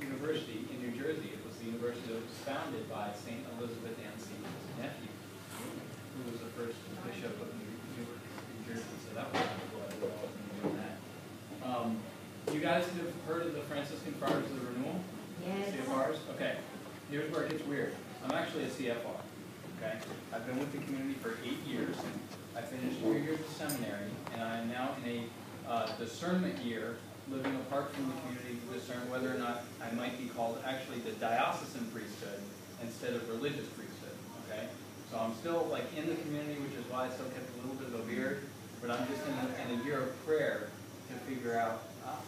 university in New Jersey. It was the university that was founded by St. Elizabeth Anstey's nephew, who was the first bishop of New Jersey. So that was kind of what I was doing that. You guys have heard of the Franciscan Friars of the Renewal? Yes. CFRs? Okay. Here's where it gets weird. I'm actually a CFR. Okay. I've been with the community for 8 years. I finished 3 years of seminary, and I am now in a discernment year, living apart from the community to discern whether or not I might be called actually the diocesan priesthood instead of religious priesthood. Okay. So I'm still like in the community, which is why I still kept a little bit of a beard, but I'm just in a year of prayer to figure out.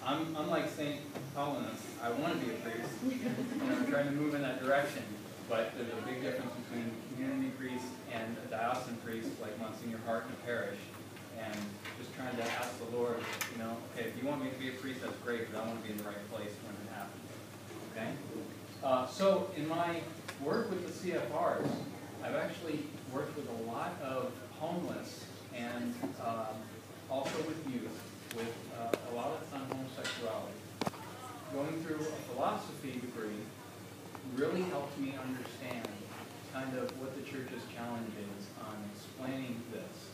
I'm like St. Paulinus. I want to be a priest, and I'm trying to move in that direction. But there's a big difference between community priest and a diocesan priest, like Monsignor Hart in a parish, and just trying to ask the Lord, you know, okay, if you want me to be a priest, that's great, but I want to be in the right place when it happens. Okay. So in my work with the CFRs, I've actually worked with a lot of homeless and also with youth, with a lot of the time homosexuality. Going through a philosophy degree really helped me understand kind of what the church's challenge is on explaining this.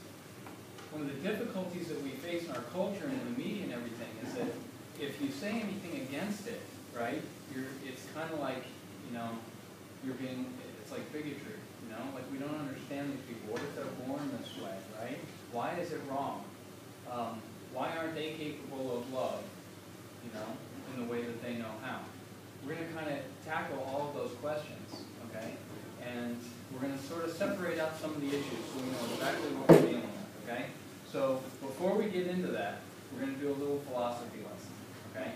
One of the difficulties that we face in our culture and in the media and everything is that if you say anything against it, right, it's kind of like, you know, it's like bigotry, you know, like we don't understand these people. What if they're born this way, right? Why is it wrong? Why aren't they capable of love, you know, in the way that they know how? We're going to kind of tackle all of those questions, okay? And we're going to sort of separate out some of the issues so we know exactly what we're dealing with, okay? So before we get into that, we're going to do a little philosophy lesson, okay?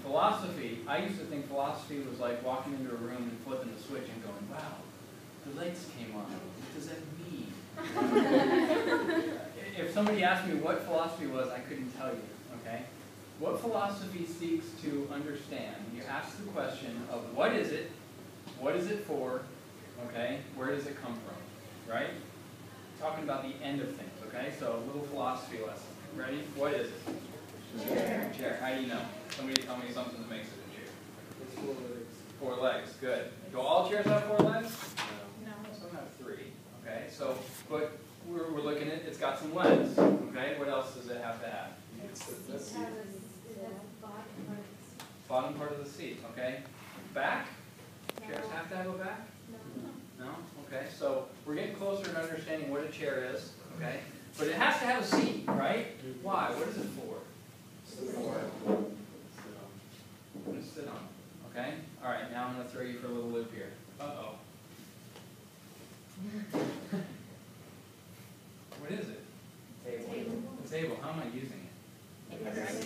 Philosophy, I used to think philosophy was like walking into a room and flipping the switch and going, wow, the lights came on. What does that mean? If somebody asked me what philosophy was, I couldn't tell you, okay? What philosophy seeks to understand, you ask the question of what is it for, okay? Where does it come from, right? Talking about the end of things, okay? So a little philosophy lesson. Ready? What is it? Chair. Chair. How do you know? Somebody tell me something that makes it a chair. It's 4 legs. 4 legs. Good. Do all chairs have 4 legs? No. Some have 3. Okay. So, but we're looking at it's got some legs. Okay. What else does it have to have? Bottom part of the seat. Okay. Back. Chairs have to have a back? No? Okay. So we're getting closer to understanding what a chair is. Okay. But it has to have a seat, right? Why? What is it for? I'm going to sit on it. Okay? All right, now I'm going to throw you for a little loop here. Uh-oh. What is it? Table. A table. How am I using it? As a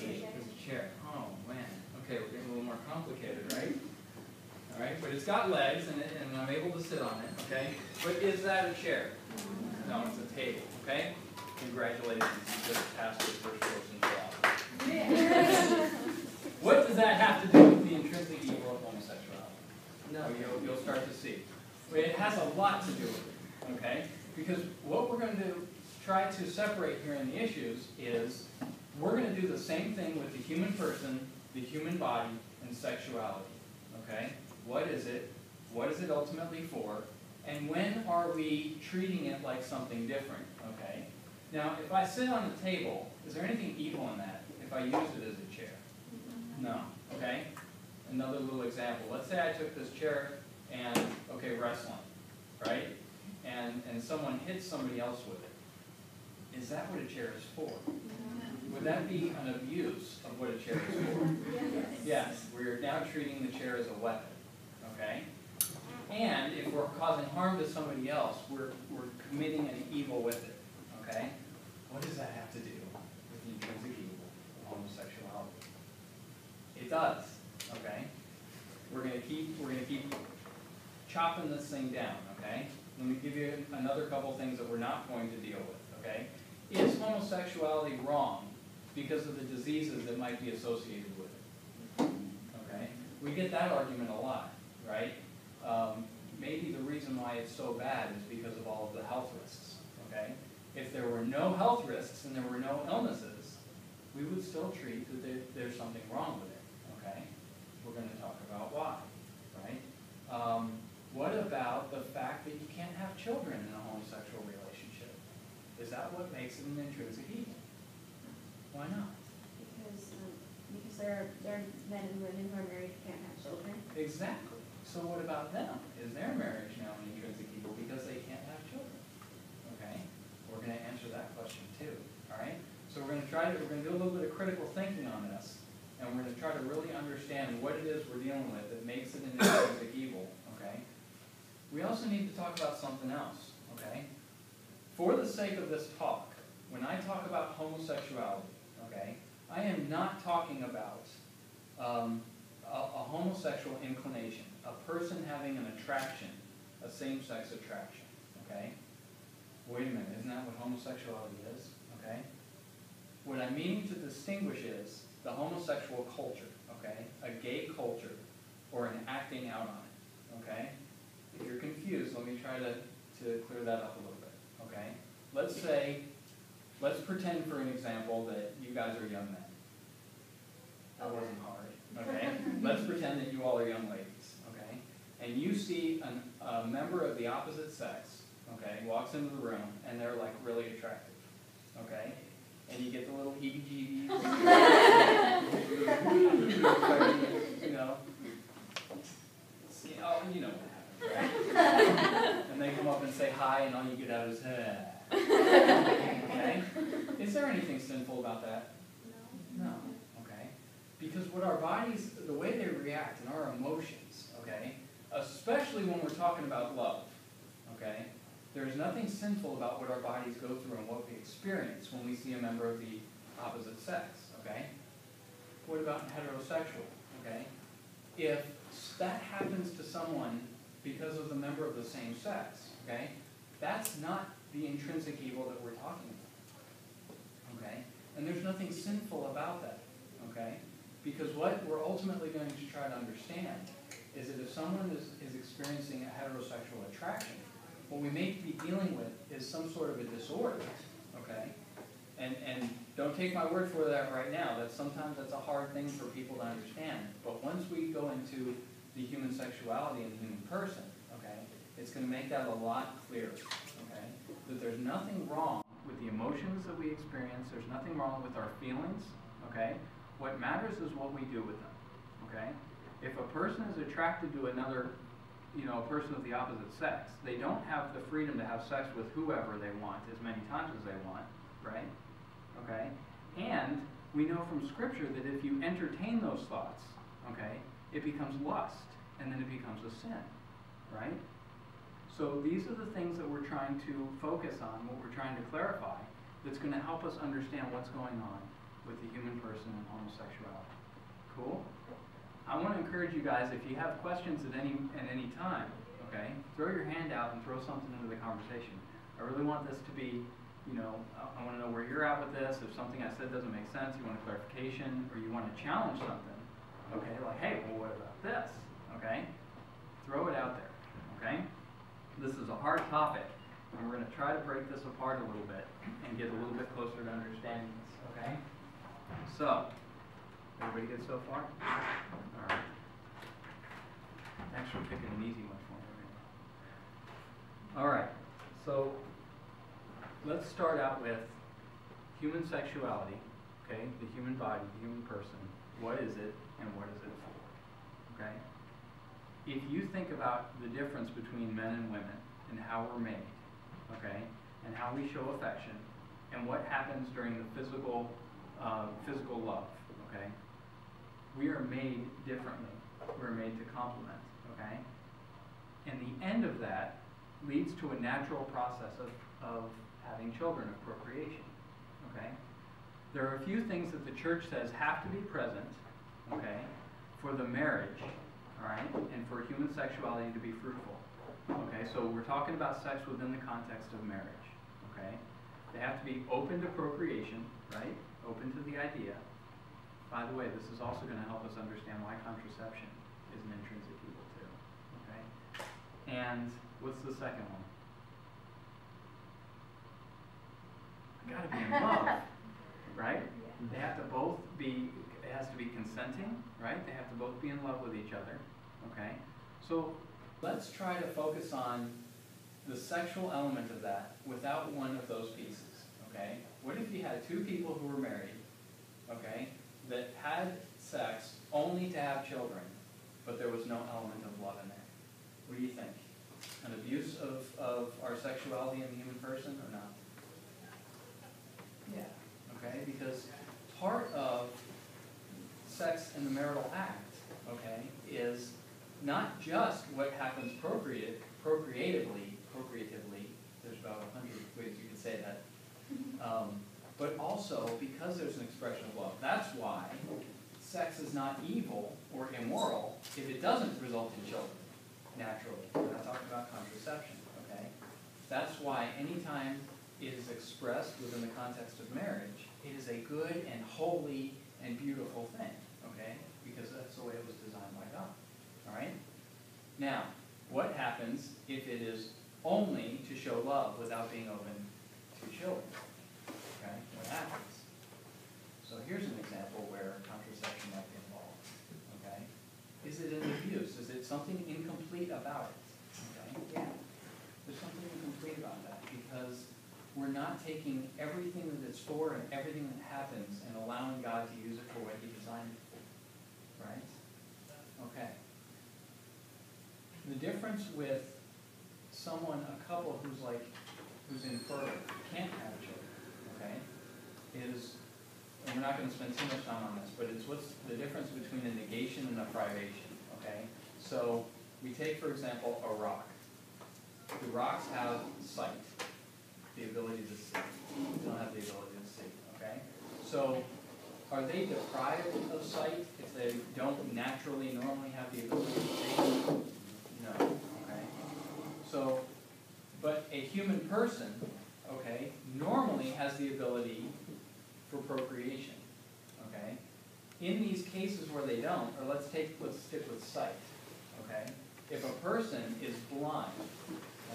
chair. Oh, man. Okay, we're getting a little more complicated, right? All right, but it's got legs, and I'm able to sit on it, okay? But is that a chair? No, it's a table, okay? Congratulations, you just passed your first course in philosophy. What does that have to do with the intrinsic evil of homosexuality? No, you'll start to see. But it has a lot to do with it, okay? Because what we're going to try to separate here in the issues is we're going to do the same thing with the human person, the human body, and sexuality, okay? What is it? What is it ultimately for? And when are we treating it like something different, okay? Now, if I sit on the table, is there anything evil in that if I use it as a chair? No, okay? Another little example. Let's say I took this chair and, okay, wrestling, right? And someone hits somebody else with it. Is that what a chair is for? Would that be an abuse of what a chair is for? Yes, we're now treating the chair as a weapon, okay? And if we're causing harm to somebody else, we're committing an evil with it, okay? What does that have to do with the intrinsic evil of homosexuality? It does, okay? We're gonna keep chopping this thing down, okay? Let me give you another couple things that we're not going to deal with, okay? Is homosexuality wrong because of the diseases that might be associated with it? Okay? We get that argument a lot, right? Maybe the reason why it's so bad is because of all of the health risks, okay? If there were no health risks and there were no illnesses, we would still treat that there's something wrong with it, okay? we're going to talk about why, right? What about the fact that you can't have children in a homosexual relationship? Is that what makes it an intrinsic evil? Why not? Because there are men and women who are married who can't have children. Exactly. So what about them? Is their marriage now an intrinsic evil because they can't have children? Okay? We're going to answer that question too. All right? So we're going to do a little bit of critical thinking on this, and we're going to try to really understand what it is we're dealing with that makes it an intrinsic evil. Okay? We also need to talk about something else. Okay? For the sake of this talk, when I talk about homosexuality, okay, I am not talking about a homosexual inclination, a person having an attraction, a same-sex attraction, okay? Wait a minute, isn't that what homosexuality is, okay? What I'm meaning to distinguish is the homosexual culture, okay? A gay culture, or an acting out on it, okay? If you're confused, let me try to clear that up a little bit, okay? Let's pretend for an example that you guys are young men. That wasn't hard, okay? Let's pretend that you all are young ladies, okay? And you see a member of the opposite sex, okay, walks into the room, and they're like really attractive, okay? And you get the little heebie-jeebies, you know. Oh, you know what happens, right? And they come up and say hi, and all you get out is, okay? Is there anything sinful about that? No. Okay? Because what our bodies, the way they react and our emotions, okay, especially when we're talking about love, okay, there's nothing sinful about what our bodies go through and what we experience when we see a member of the opposite sex, okay? What about heterosexual, okay? If that happens to someone because of the member of the same sex, okay, that's not the intrinsic evil that we're talking about, okay? And there's nothing sinful about that, okay? Because what we're ultimately going to try to understand is that if someone is experiencing a heterosexual attraction, what we may be dealing with is some sort of a disorder, okay? And don't take my word for that right now. Sometimes that's a hard thing for people to understand. But once we go into the human sexuality and the human person, okay, it's going to make that a lot clearer, okay? That there's nothing wrong with the emotions that we experience. There's nothing wrong with our feelings, okay? What matters is what we do with them, okay? If a person is attracted to another, a person of the opposite sex, they don't have the freedom to have sex with whoever they want as many times as they want, right? Okay? And we know from Scripture that if you entertain those thoughts, okay, it becomes lust, and then it becomes a sin, right? So these are the things that we're trying to focus on, what we're trying to clarify, that's going to help us understand what's going on with the human person and homosexuality. Cool? I want to encourage you guys, if you have questions at any time, okay, throw your hand out and throw something into the conversation. I really want this to be, I want to know where you're at with this. If something I said doesn't make sense, you want a clarification, or you want to challenge something, okay, like, hey, well, what about this? Okay? Throw it out there, okay? This is a hard topic, and we're going to try to break this apart a little bit and get a little bit closer to understanding this, okay? So, everybody good so far? All right. Thanks for picking an easy one for me. All right. So, let's start out with human sexuality, okay? The human body, the human person. What is it, and what is it for? Okay? If you think about the difference between men and women and how we're made, okay, and how we show affection, and what happens during the physical love, okay, we are made differently. We're made to complement, okay? And the end of that leads to a natural process of having children, of procreation, okay? There are a few things that the church says have to be present, okay, for the marriage, all right, and for human sexuality to be fruitful. Okay, so we're talking about sex within the context of marriage. Okay, they have to be open to procreation, right? Open to the idea. By the way, this is also going to help us understand why contraception is an intrinsic evil too. Okay, and what's the second one? I gotta be in love, right? They have to both be. It has to be consenting, right? They have to both be in love with each other, okay? So let's try to focus on the sexual element of that without one of those pieces, okay? What if you had two people who were married, okay, that had sex only to have children, but there was no element of love in there? What do you think? An abuse of our sexuality in the human person or not? Yeah, okay, because part of sex in the marital act, okay, is not just what happens procreatively, there's about 100 ways you can say that, but also because there's an expression of love. That's why sex is not evil or immoral if it doesn't result in children, naturally. We're not talking about contraception, okay? That's why anytime it is expressed within the context of marriage, it is a good and holy and beautiful thing, okay? Because that's the way it was designed by God, all right? Now, what happens if it is only to show love without being open to children? Okay, what happens? So here's an example where contraception might be involved, okay? Is it an abuse? Is it something incomplete about it? Okay, yeah. There's something incomplete about that because we're not taking everything that it's for and everything that happens and allowing God to use it for what He designed it for, right? Okay. The difference with someone, a couple who's infertile, can't have children, okay, is, and we're not going to spend too much time on this, but it's what's the difference between a negation and a privation, okay? So we take, for example, a rock. The rocks have sight, the ability to see. They don't have the ability to see, okay? So are they deprived of sight if they don't naturally, normally have the ability to see? No, okay? So, but a human person, okay, normally has the ability for procreation, okay? In these cases where they don't, or let's stick with sight, okay? If a person is blind,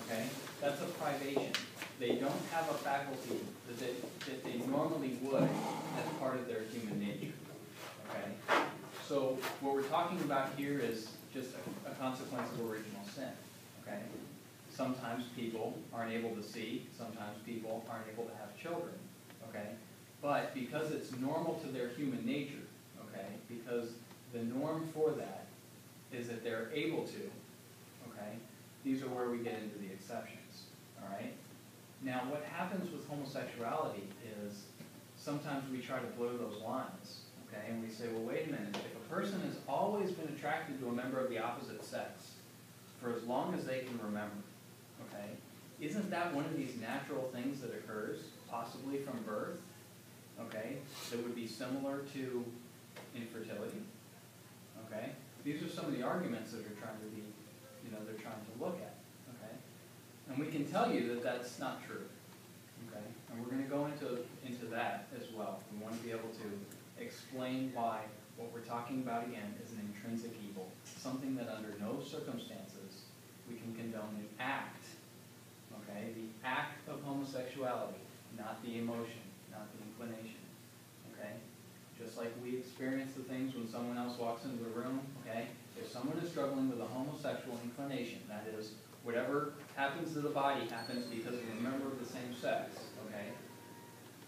okay, that's a privation. They don't have a faculty that they normally would as part of their human nature, okay? So what we're talking about here is just a consequence of original sin, okay? Sometimes people aren't able to see, sometimes people aren't able to have children, okay? But because it's normal to their human nature, okay, because the norm for that is that they're able to, okay, these are where we get into the exceptions, all right? Now, what happens with homosexuality is sometimes we try to blur those lines, okay, and we say, well, wait a minute, if a person has always been attracted to a member of the opposite sex for as long as they can remember, okay, isn't that one of these natural things that occurs, possibly from birth, okay, that would be similar to infertility, okay? These are some of the arguments that are trying to be, they're trying to look at, okay? And we can tell you that that's not true, okay? And we're going to go into that as well. We want to be able to explain why what we're talking about, again, is an intrinsic evil, something that under no circumstances we can condone the act, okay? The act of homosexuality, not the emotion, not the inclination, okay? Just like we experience the things when someone else walks into the room, okay? If someone is struggling with a homosexual inclination, that is, whatever happens to the body happens because of a member of the same sex, okay?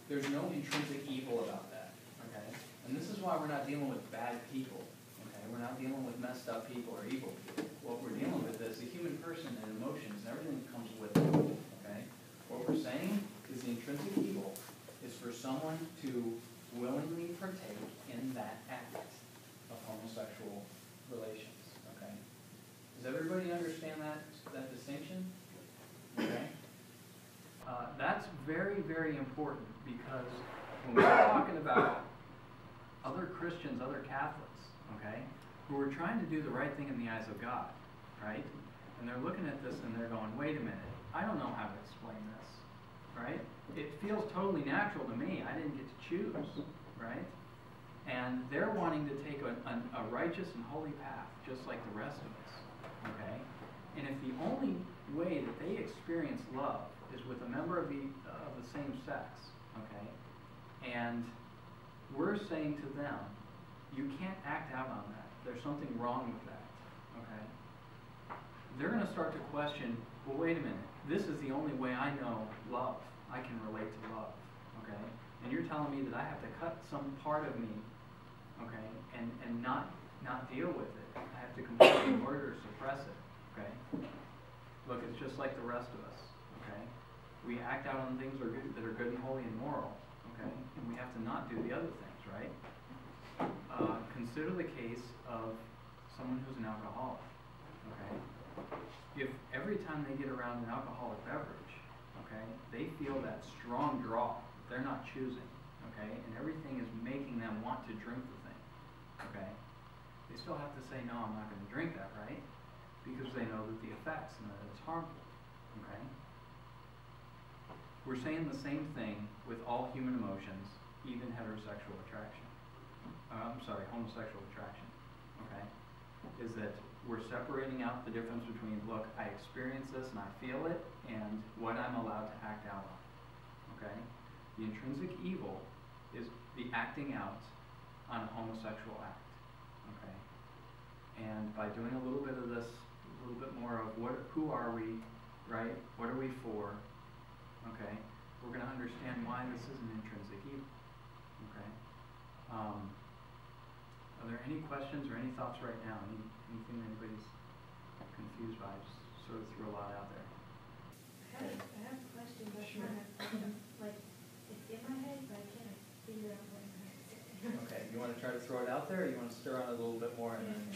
There's no intrinsic evil about that, okay? And this is why we're not dealing with bad people, okay? We're not dealing with messed up people or evil people. What we're dealing with is the human person and emotions and everything that comes with it, okay? What we're saying is the intrinsic evil is for someone to willingly partake in that act of homosexual relations, okay? Does everybody understand that distinction? Okay? That's very, very important because when we're talking about other Christians, other Catholics, okay, who are trying to do the right thing in the eyes of God, right? And they're looking at this and they're going, wait a minute, I don't know how to explain this, right? It feels totally natural to me. I didn't get to choose, right? And they're wanting to take a righteous and holy path, just like the rest of us, okay? And if the only way that they experience love is with a member of the same sex, okay, and we're saying to them, you can't act out on that. There's something wrong with that, okay? They're going to start to question, well, wait a minute, this is the only way I know love. I can relate to love, okay? And you're telling me that I have to cut some part of me, okay, and not deal with it. I have to completely murder or suppress it, okay? Look, it's just like the rest of us, okay? We act out on things that are good and holy and moral, okay? And we have to not do the other things, right? Consider the case of someone who's an alcoholic, okay? If every time they get around an alcoholic beverage, okay, they feel that strong draw, they're not choosing, okay, and everything is making them want to drink the thing, okay, they still have to say, no, I'm not going to drink that, right? Because they know that the effects and that it's harmful, okay? We're saying the same thing with all human emotions, even homosexual attraction, okay? Is that we're separating out the difference between, look, I experience this and I feel it, and what I'm allowed to act out on, okay? The intrinsic evil is the acting out on a homosexual act, okay? And by doing a little bit of this, a little bit more of who are we, right? What are we for, okay? We're going to understand why this is an intrinsic evil, okay? Are there any questions or any thoughts right now? Anything anybody's confused by? I just sort of threw a lot out there. I have a question, but Sure. like, it's in my head, but I can't figure out what I'm going to say. Okay, you want to try to throw it out there, or you want to stir on it a little bit more? And then,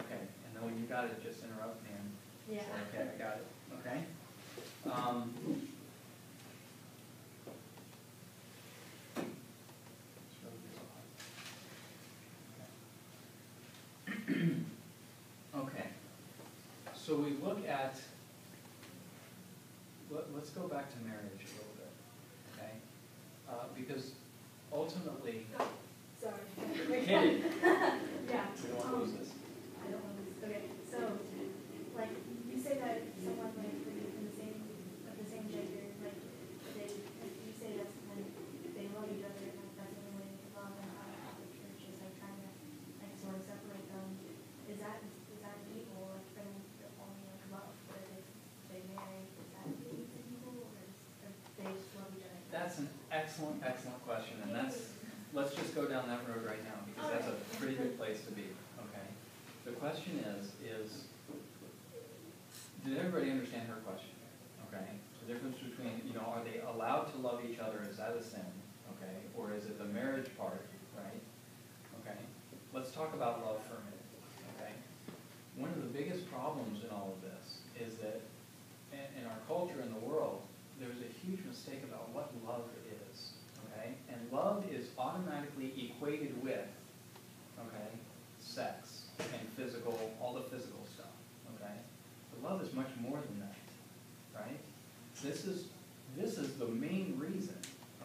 okay, and then when you got it, just interrupt me and Yeah. say, okay, I got it. Okay? Okay, so we look at, let's go back to marriage a little bit, okay? Because ultimately, Sorry. Katie, Yeah. we don't want to lose this. I don't want to, okay, so, like, you say that someone, like, in the same, of the same gender, like, you say that's when they love each other, like, that's the only way to love, and how the church is, like, trying to, like, sort of separate them. Is that evil, like, from the only, like, love, where they marry, is that evil, or they just love each other? That's an excellent, excellent question, and let's just go down that road right now, because that's a pretty good place to be, okay? The question is, did everybody understand her question, okay? The difference between, are they allowed to love each other, is that a sin, okay? Or is it the marriage part, right? Okay, let's talk about love for a minute, okay? One of the biggest problems in all of this is that in our culture, in the world, there's a huge mistake about what love is, okay? And love is automatically equated with, okay, sex and all the physical stuff, okay? But love is much more than that, right? This is the main reason,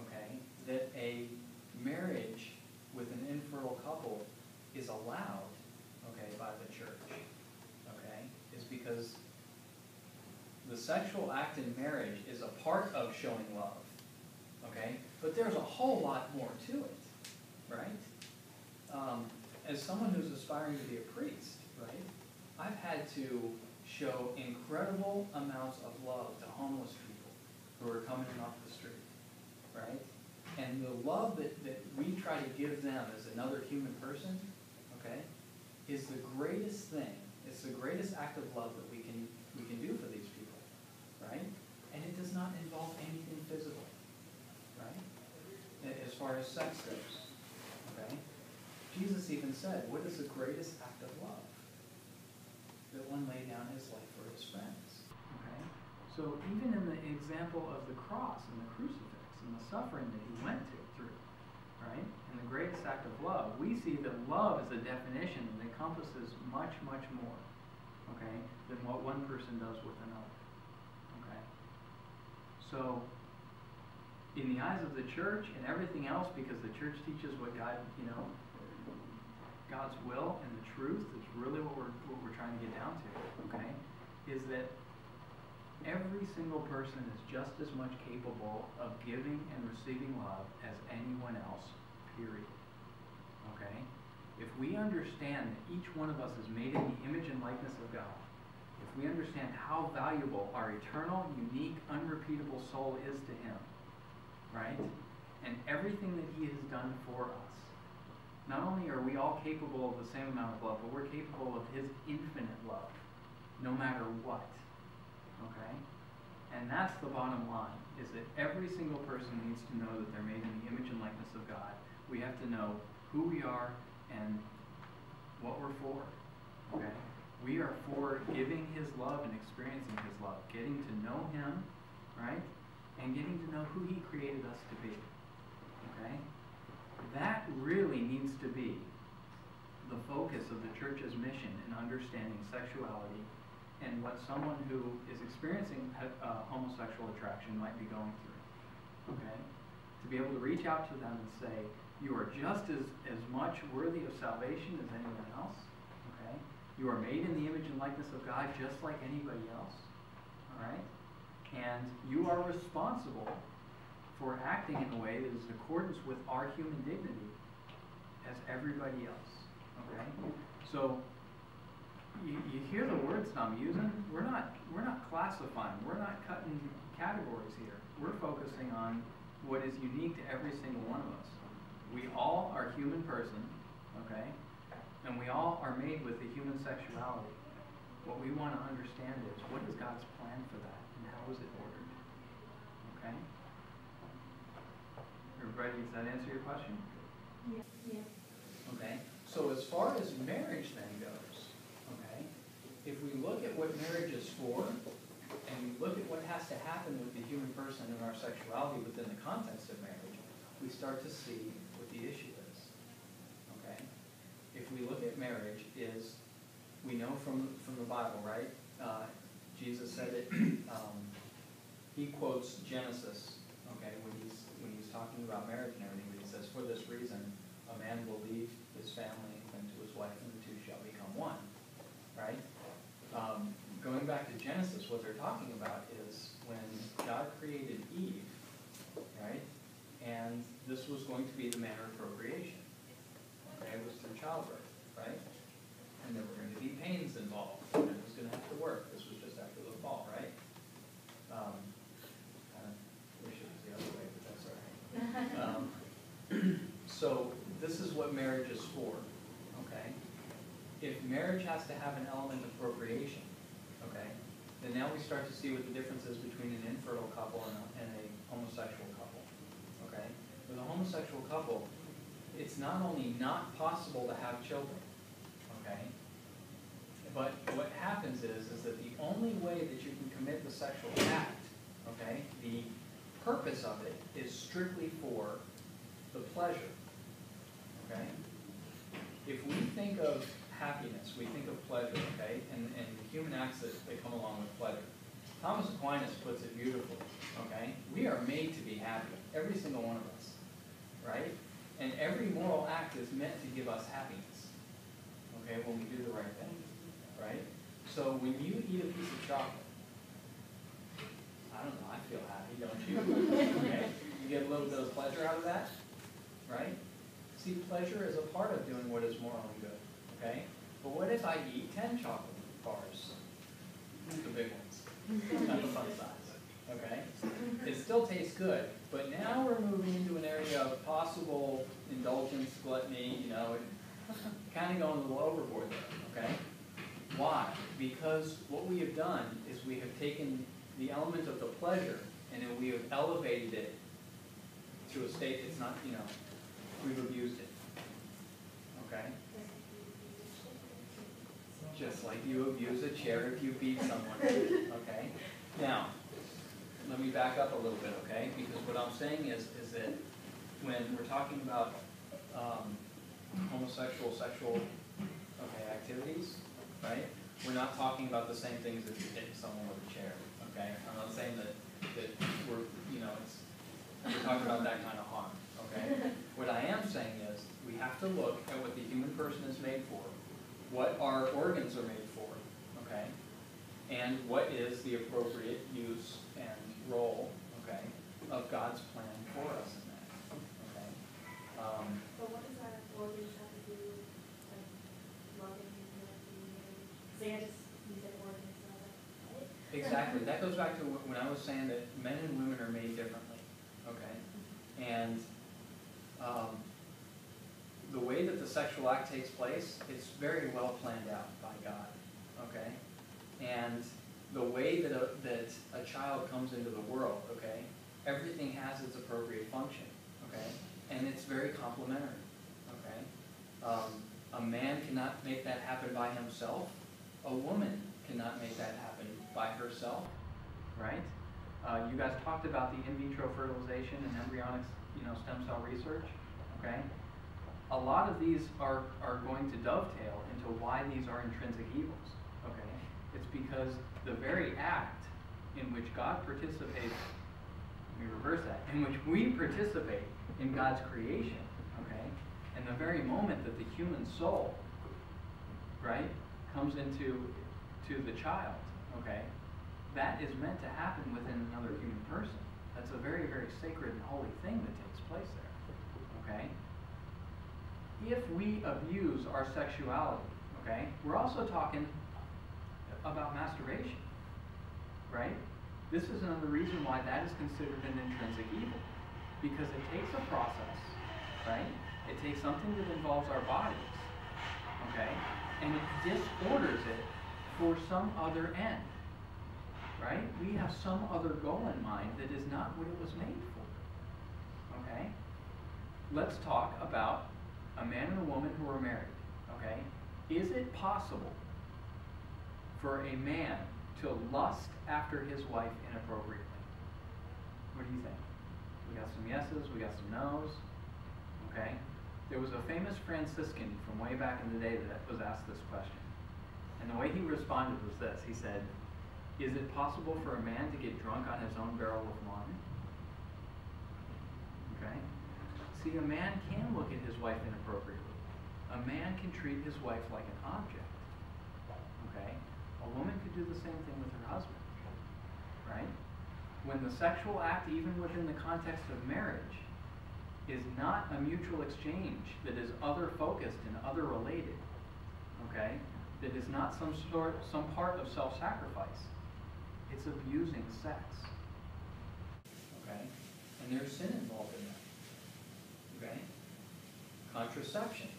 okay, that a marriage with an infertile couple is allowed, okay, by the church, okay, is because the sexual act in marriage is a part of showing love, okay? But there's a whole lot more to it, right? As someone who's aspiring to be a priest, right, I've had to show incredible amounts of love to homeless people who are coming in off the street, right? And the love that we try to give them as another human person, okay, is the greatest thing. It's the greatest act of love that we can do for these people, right? And it does not involve anything physical, right? As far as sex goes, okay? Jesus even said, what is the greatest act of love? That one lay down his life for his friends, okay? So even in the example of the cross and the crucifix and the suffering that he went through, right? And the greatest act of love, we see that love is a definition that encompasses much, much more, okay, than what one person does with another, okay? So, in the eyes of the church and everything else, because the church teaches what God, God's will and the truth is really what we're trying to get down to, okay, is that every single person is just as much capable of giving and receiving love as anyone else, period, okay? we understand that each one of us is made in the image and likeness of God, if we understand how valuable our eternal, unique, unrepeatable soul is to him, right? And everything that he has done for us, not only are we all capable of the same amount of love, but we're capable of his infinite love, no matter what, okay? And that's the bottom line, is that every single person needs to know that they're made in the image and likeness of God. We have to know who we are and what we're for, okay? We are for giving his love and experiencing his love, getting to know him, right? And getting to know who he created us to be, okay? That really needs to be the focus of the church's mission in understanding sexuality and what someone who is experiencing homosexual attraction might be going through, okay? To be able to reach out to them and say, you are just as much worthy of salvation as anyone else, okay? You are made in the image and likeness of God just like anybody else, all right? And you are responsible for acting in a way that is in accordance with our human dignity as everybody else, okay? So you hear the words that I'm using. We're not classifying. We're not cutting categories here. We're focusing on what is unique to every single one of us. We all are human person, okay? And we all are made with a human sexuality. What we want to understand is, what is God's plan for that, and how is it ordered? Okay? Everybody, does that answer your question? Yeah. Okay. So as far as marriage then goes, okay, if we look at what marriage is for, and we look at what has to happen with the human person and our sexuality within the context of marriage, we start to see what the issue is. Okay? If we look at marriage, we know from the Bible, right? Jesus said it. He quotes Genesis, okay, when he's talking about marriage and everything. He says, "For this reason, a man will leave his family and cling to his wife, and the two shall become one." Right? Going back to Genesis, what they're talking about is when God created Eve, right? And this was going to be the manner of procreation. Okay, it was through childbirth, right? And there were going to be pains involved, and it was going to have to work. This was just after the fall, right? I wish it was the other way, but that's all right. So this is what marriage is for, okay? If marriage has to have an element of procreation, okay, then now we start to see what the difference is between an infertile couple and a homosexual couple, okay? With a homosexual couple, it's not only not possible to have children, okay, but what happens is that the only way that you can commit the sexual act, okay, the purpose of it is strictly for the pleasure, okay? If we think of happiness, we think of pleasure, okay, and the human acts that come along with pleasure. Thomas Aquinas puts it beautifully, okay? We are made to be happy, every single one of us, right? And every moral act is meant to give us happiness, okay, when we do the right thing, right? So when you eat a piece of chocolate, I don't know, I feel happy, don't you? Okay? You get a little bit of pleasure out of that, right? See, pleasure is a part of doing what is morally good, okay? But what if I eat 10 chocolate bars? The big ones, not the fun size, okay? It still tastes good, but now we're moving into an area of possible indulgence, gluttony, you know, kind of going a little overboard there, okay? Why? Because what we have done is we have taken the element of the pleasure and then we have elevated it to a state that's not, you know, we've abused it, okay? Just like you abuse a chair if you beat someone, okay? Now, let me back up a little bit, okay? Because what I'm saying is that when we're talking about homosexual, sexual, okay, activities, right? We're not talking about the same things as hitting someone with a chair, okay? I'm not saying that we're, you know, we're talking about that kind of harm, okay? What I am saying is we have to look at what the human person is made for, what our organs are made for, okay? And what is the appropriate use and role, okay, of God's plan for us in that, okay? But what does our organs have to do with exactly. That goes back to when I was saying that men and women are made differently, okay? And the way that the sexual act takes place, it's very well planned out by God, okay? And the way that a child comes into the world, okay, everything has its appropriate function, okay? And it's very complementary, okay? A man cannot make that happen by himself. A woman cannot make that happen by herself, right? You guys talked about the in vitro fertilization and embryonic, stem cell research, okay? A lot of these are going to dovetail into why these are intrinsic evils, okay? It's because the very act in which God participates, let me reverse that, in which we participate in God's creation, okay? And the very moment that the human soul, right, comes into the child, okay, that is meant to happen within another human person. That's a very, very sacred and holy thing that takes place there, okay? If we abuse our sexuality, okay, we're also talking about masturbation, right? This is another reason why that is considered an intrinsic evil, because it takes a process, right? It takes something that involves our bodies, okay, and it disorders it for some other end, right? We have some other goal in mind that is not what it was made for, okay? Let's talk about a man and a woman who are married, okay? Is it possible for a man to lust after his wife inappropriately? What do you think? We got some yeses, we got some nos, okay? There was a famous Franciscan from way back in the day that was asked this question. And the way he responded was this. He said, is it possible for a man to get drunk on his own barrel of wine? Okay? See, a man can look at his wife inappropriately. A man can treat his wife like an object. Okay? A woman could do the same thing with her husband. Right? When the sexual act, even within the context of marriage, is not a mutual exchange that is other-focused and other-related, okay? That is not some part of self-sacrifice. It's abusing sex. Okay? And there's sin involved in that. Okay? Contraception.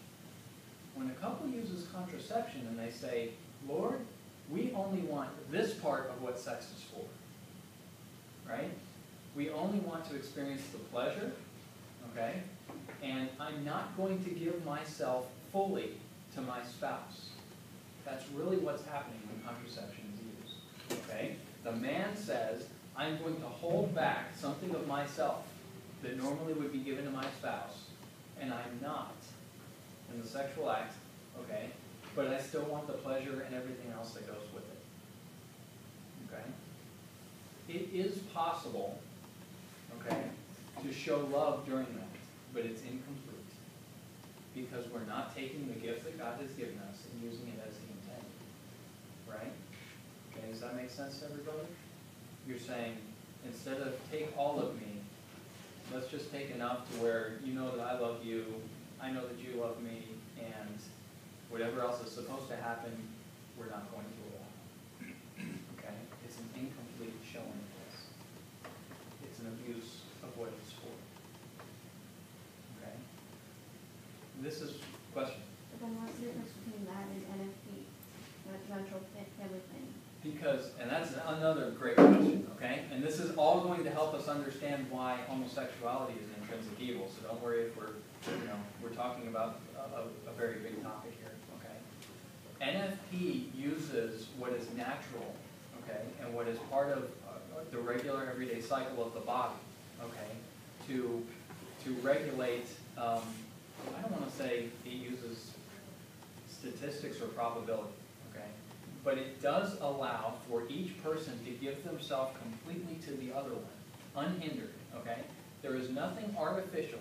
When a couple uses contraception and they say, Lord, we only want this part of what sex is for. Right? We only want to experience the pleasure, okay? And I'm not going to give myself fully to my spouse. That's really what's happening when contraception is used, okay? The man says, I'm going to hold back something of myself that normally would be given to my spouse, and I'm not in the sexual act, okay? But I still want the pleasure and everything else that goes with it, okay? It is possible, okay, to show love during that, but it's incomplete because we're not taking the gift that God has given us and using it as He intended, right? Okay, does that make sense to everybody? You're saying, instead of take all of me, let's just take enough to where you know that I love you, I know that you love me, and whatever else is supposed to happen, we're not going to allow. Okay? It's an incomplete showing of this. It's an abuse of what it's for. Okay? This is question. But then what's the difference between that and NFP, natural family planning? Because, and that's another great question, okay? And this is all going to help us understand why homosexuality is an intrinsic evil. So don't worry if we're talking about a very big topic here, okay? NFP uses what is natural, okay, and what is part of the regular everyday cycle of the body, okay, to regulate. I don't want to say it uses statistics or probability, okay, but it does allow for each person to give themselves completely to the other one, unhindered, okay? There is nothing artificial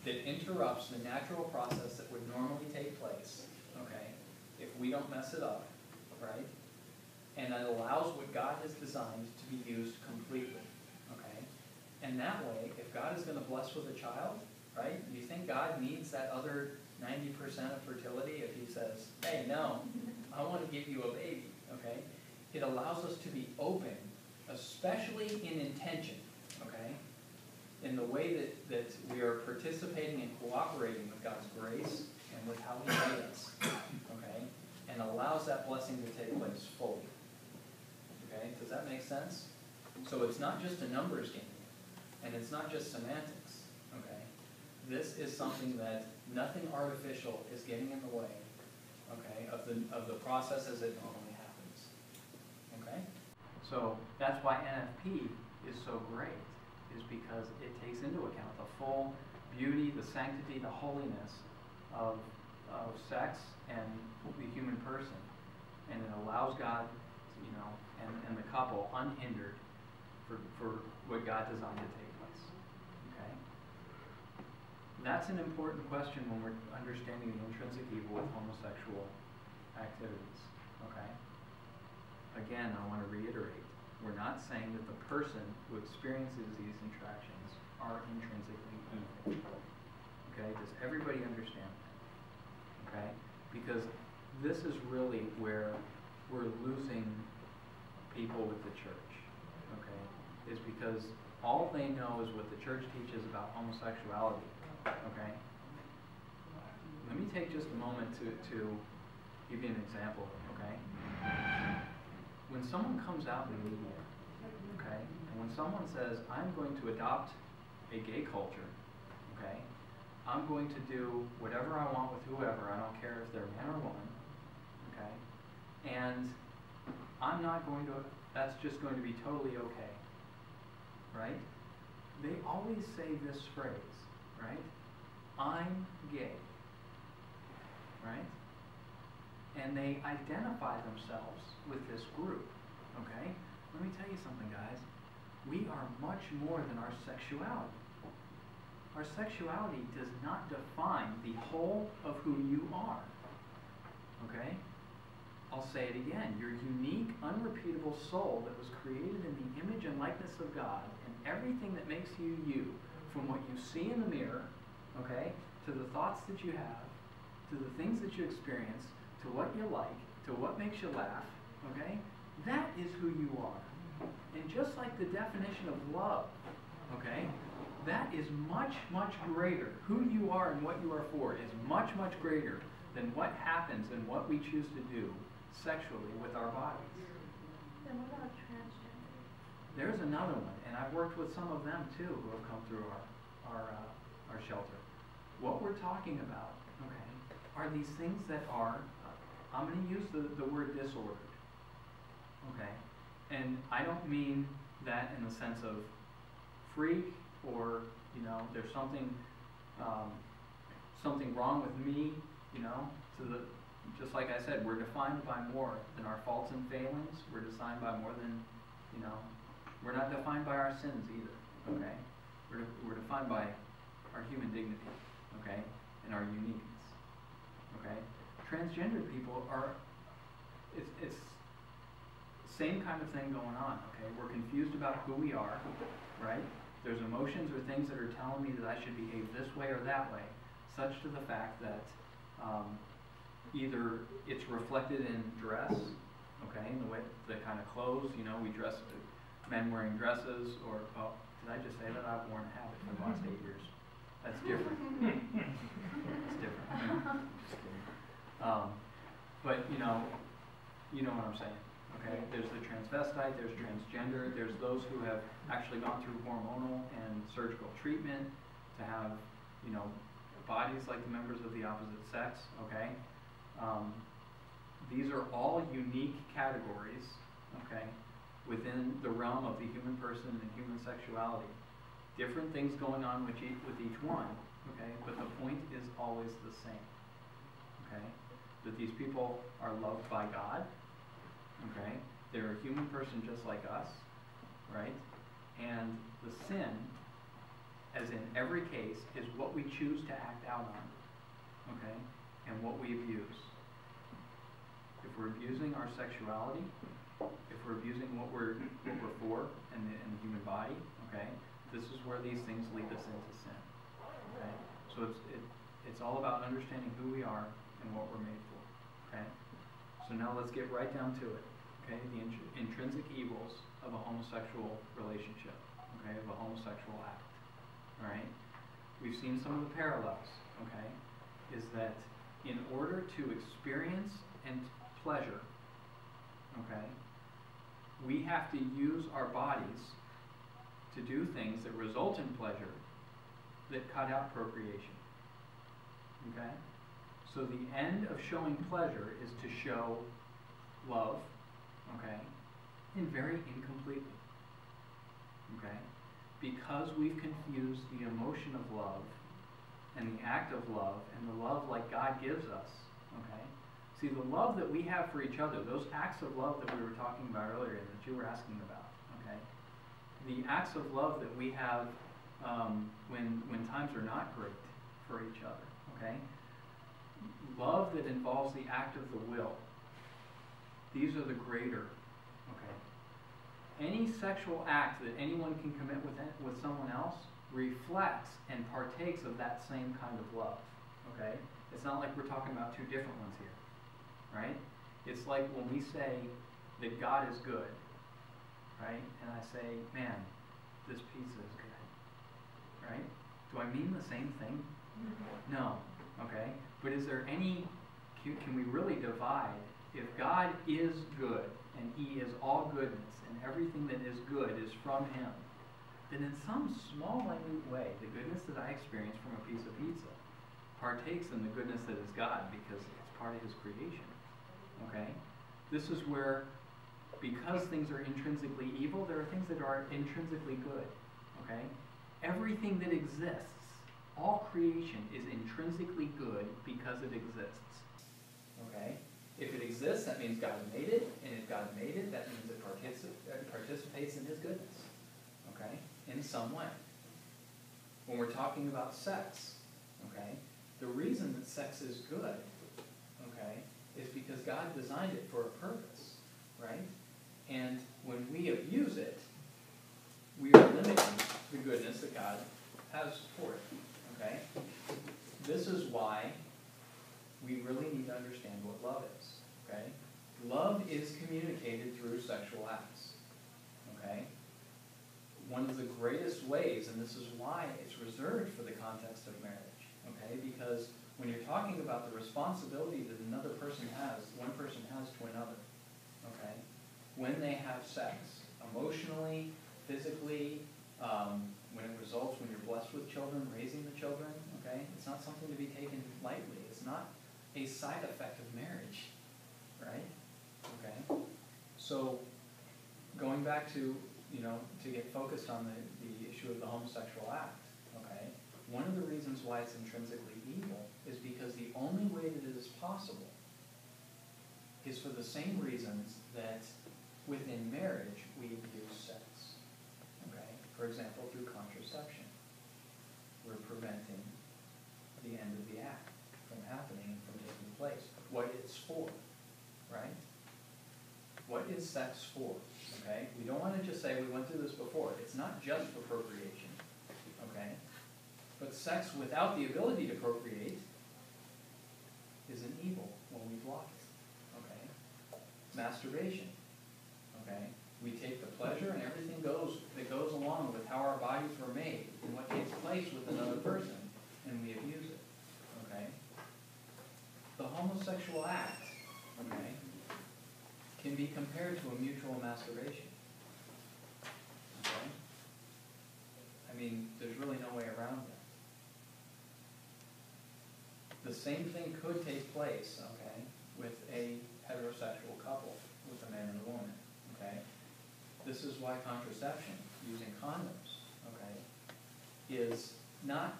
that interrupts the natural process that would normally take place, okay, if we don't mess it up, right? And that allows what God has designed to be used completely, okay? And that way, if God is going to bless with a child, right, do you think God needs that other 90% of fertility if He says, hey, no, I want to give you a baby, okay? it allows us to be open, especially in intention, okay? In the way that we are participating and cooperating with God's grace and with how He made us, okay? And allows that blessing to take place fully. Okay, does that make sense? So it's not just a numbers game, and it's not just semantics, okay? This is something that nothing artificial is getting in the way, okay, of the process as it normally happens, okay? So that's why NFP is so great, is because it takes into account the full beauty, the sanctity, the holiness of sex and the human person, and it allows God, you know, and the couple unhindered for what God designed to take place. Okay? That's an important question when we're understanding the intrinsic evil with homosexual activities. Okay? Again, I want to reiterate, we're not saying that the person who experiences these interactions are intrinsically evil. Okay? Does everybody understand that? Okay? Because this is really where we're losing people with the church, okay? Is because all they know is what the church teaches about homosexuality, okay? Let me take just a moment to give you an example, okay? When someone comes out in the media, okay, and when someone says, I'm going to adopt a gay culture, okay, I'm going to do whatever I want with whoever, I don't care if they're man or woman, okay, and I'm not going to, that's just going to be totally okay, right? They always say this phrase, right? I'm gay, right? And they identify themselves with this group, okay? Let me tell you something, guys. We are much more than our sexuality. Our sexuality does not define the whole of who you are, okay? I'll say it again. Your unique, unrepeatable soul that was created in the image and likeness of God, and everything that makes you you, from what you see in the mirror, okay, to the thoughts that you have, to the things that you experience, to what you like, to what makes you laugh, okay, that is who you are. And just like the definition of love, okay, that is much, much greater. Who you are and what you are for is much, much greater than what happens and what we choose to do sexually with our bodies. Then what about transgender? There's another one, and I've worked with some of them too who have come through our shelter. What we're talking about, okay, are these things that are, I'm going to use the word disordered, okay, and I don't mean that in the sense of freak or, you know, there's something wrong with me, you know, just like I said, we're defined by more than our faults and failings. We're defined by more than, you know, we're not defined by our sins either, okay? We're defined by our human dignity, okay, and our uniqueness, okay? Transgender people are, it's same kind of thing going on, okay? We're confused about who we are, right? There's emotions or things that are telling me that I should behave this way or that way, such to the fact that either it's reflected in dress, okay, in the way, the kind of clothes, you know, we dress, men wearing dresses, or, oh, did I just say that? I've worn a habit for the last 8 years. That's different. It's different. Just kidding. But, you know what I'm saying, okay? There's the transvestite, there's transgender, there's those who have actually gone through hormonal and surgical treatment to have, you know, bodies like the members of the opposite sex, okay? These are all unique categories, okay, within the realm of the human person and human sexuality. Different things going on with each one, okay, but the point is always the same, okay? That these people are loved by God, okay? They're a human person just like us, right? And the sin, as in every case, is what we choose to act out on, okay? And what we abuse. If we're abusing our sexuality, if we're abusing what we're for in the human body, okay, this is where these things lead us into sin. Okay, so it's all about understanding who we are and what we're made for. Okay, so now let's get right down to it. okay, the intrinsic evils of a homosexual relationship, okay, of a homosexual act, all right? We've seen some of the parallels, okay, is that in order to experience and pleasure, okay, we have to use our bodies to do things that result in pleasure that cut out procreation, okay? So the end of showing pleasure is to show love, okay, and very incompletely, okay? Because we've confused the emotion of love and the act of love and the love like God gives us, okay? See, the love that we have for each other, those acts of love that we were talking about earlier and that you were asking about, okay? The acts of love that we have when times are not great for each other, okay? Love that involves the act of the will. These are the greater, okay? Any sexual act that anyone can commit with someone else reflects and partakes of that same kind of love, okay? It's not like we're talking about two different ones here, right? It's like when we say that God is good, right? And I say, man, this pizza is good, right? Do I mean the same thing? No, okay? But is there any, can we really divide? If God is good, and He is all goodness, and everything that is good is from Him, then in some small, minute way, the goodness that I experience from a piece of pizza partakes in the goodness that is God because it's part of His creation, okay? This is where, because things are intrinsically evil, there are things that are intrinsically good, okay? Everything that exists, all creation is intrinsically good because it exists, okay? If it exists, that means God made it, and if God made it, that means it participates in His goodness, okay, in some way. When we're talking about sex, okay, the reason that sex is good, okay, is because God designed it for a purpose, right? And when we abuse it, we are limiting the goodness that God has for it, okay? This is why we really need to understand what love is, okay? Love is communicated through sexual acts, okay? One of the greatest ways, and this is why it's reserved for the context of marriage, okay? Because when you're talking about the responsibility that another person has, one person has to another, okay? When they have sex, emotionally, physically, when it results, when you're blessed with children, raising the children, okay? It's not something to be taken lightly. It's not a side effect of marriage, right? Okay? So, going back to, to get focused on the issue of the homosexual act, okay? One of the reasons why it's intrinsically evil is because the only way that it is possible is for the same reasons that within marriage we abuse sex, okay? For example, through contraception. We're preventing the end of the act from happening and from taking place. What it's for, right? What is sex for, okay? We don't want to just say, we went through this before. It's not just for procreation, okay? But sex without the ability to procreate is an evil when we block it, okay? Masturbation, okay? We take the pleasure and everything that goes along with how our bodies were made and what takes place with another person, and we abuse it, okay? The homosexual act, okay, can be compared to a mutual masturbation, okay? I mean, there's really no way around that. The same thing could take place, okay, with a heterosexual couple, with a man and a woman, okay? This is why contraception, using condoms, okay, is not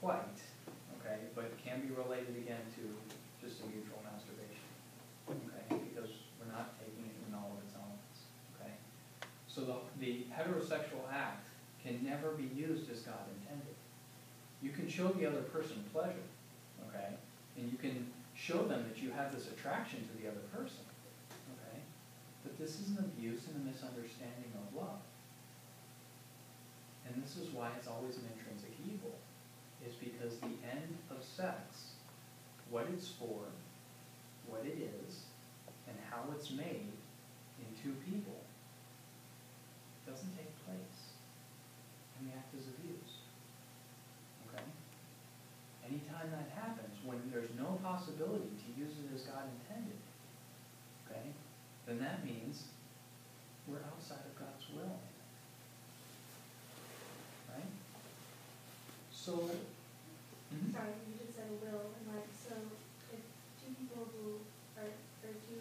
quite, okay, but can be related again to just a mutual masturbation, okay, because we're not taking it in all of its elements, okay? So the heterosexual act can never be used as God intended. You can show the other person pleasure, okay, and you can show them that you have this attraction to the other person, okay, but this is an abuse and a misunderstanding of love. And this is why it's always an intrinsic evil, is because the end of sex, what it's for, what it is, and how it's made, in two people doesn't take place, and the act is abused. Okay? Anytime that happens, when there's no possibility to use it as God intended, okay, then that means we're outside of God's will. Right? So, Sorry, you just said will, and like, so if two people who are, or two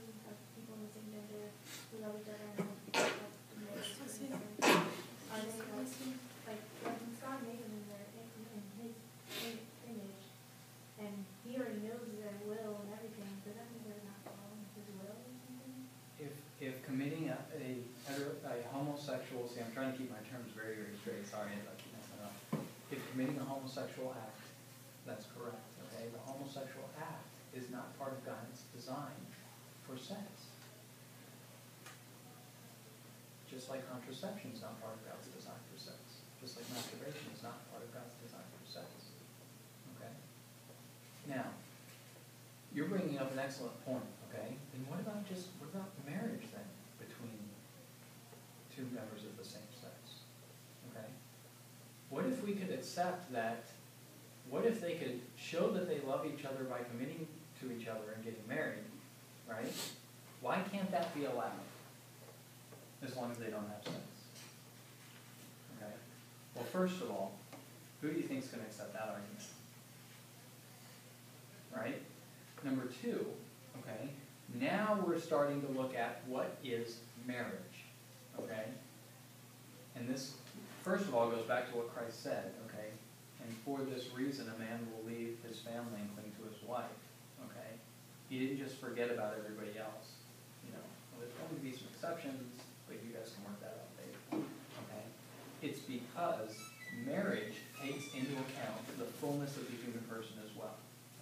people in the same gender who love each other and have marriage, are they like when God made them in his image, and he already knows their will and everything, does that mean they're not following his will or something? if committing a homosexual, see, I'm trying to keep my terms very, very straight, sorry if I keep messing up. If committing a homosexual act, that's correct, okay? The homosexual act is not part of God's design for sex. Just like contraception is not part of God's design for sex. Just like masturbation is not part of God's design for sex. Okay? Now, you're bringing up an excellent point, okay? And what about marriage then between two members of the same sex? Okay? What if we could accept that, what if they could show that they love each other by committing to each other and getting married, right? Why can't that be allowed? As long as they don't have sex. Okay? Well, first of all, who do you think is going to accept that argument? Right? Number two, okay, now we're starting to look at what is marriage. Okay? And this, first of all, goes back to what Christ said, okay? And for this reason, a man will leave his family and cling to his wife. Okay? He didn't just forget about everybody else. You know, well, there's going to be some exceptions, but you guys can work that out later. Okay? It's because marriage takes into account the fullness of the human person as well.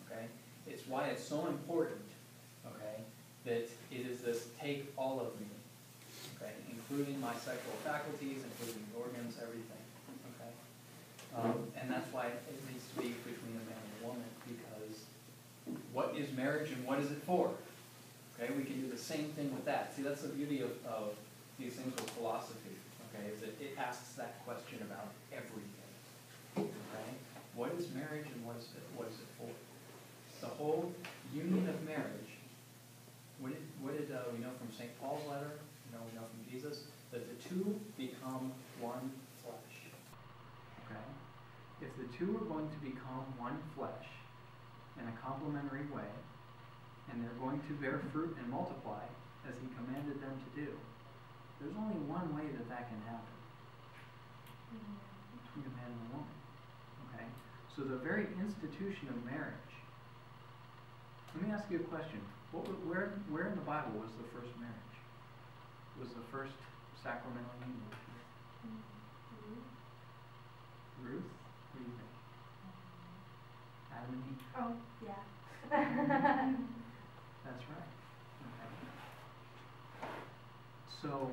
Okay? It's why it's so important, okay, that it is this take all of me, okay, including my sexual faculties, including the organs, everything. Okay? And that's why it needs to be between a man and a woman, because what is marriage and what is it for? Okay, we can do the same thing with that. See, that's the beauty of these things with philosophy, okay, is that it asks that question about everything. Okay? What is marriage and what is it for? The whole union of marriage, what did we know from St. Paul's letter? We know from Jesus, that the two become one flesh. Okay? If the two are going to become one flesh in a complementary way, and they're going to bear fruit and multiply, as he commanded them to do, there's only one way that that can happen. Between a man and a woman. Okay? So the very institution of marriage. Let me ask you a question. Where in the Bible was the first marriage? Was the first sacramental union? Ruth? What do you think? Adam and Eve? Oh, yeah. That's right. Okay. So,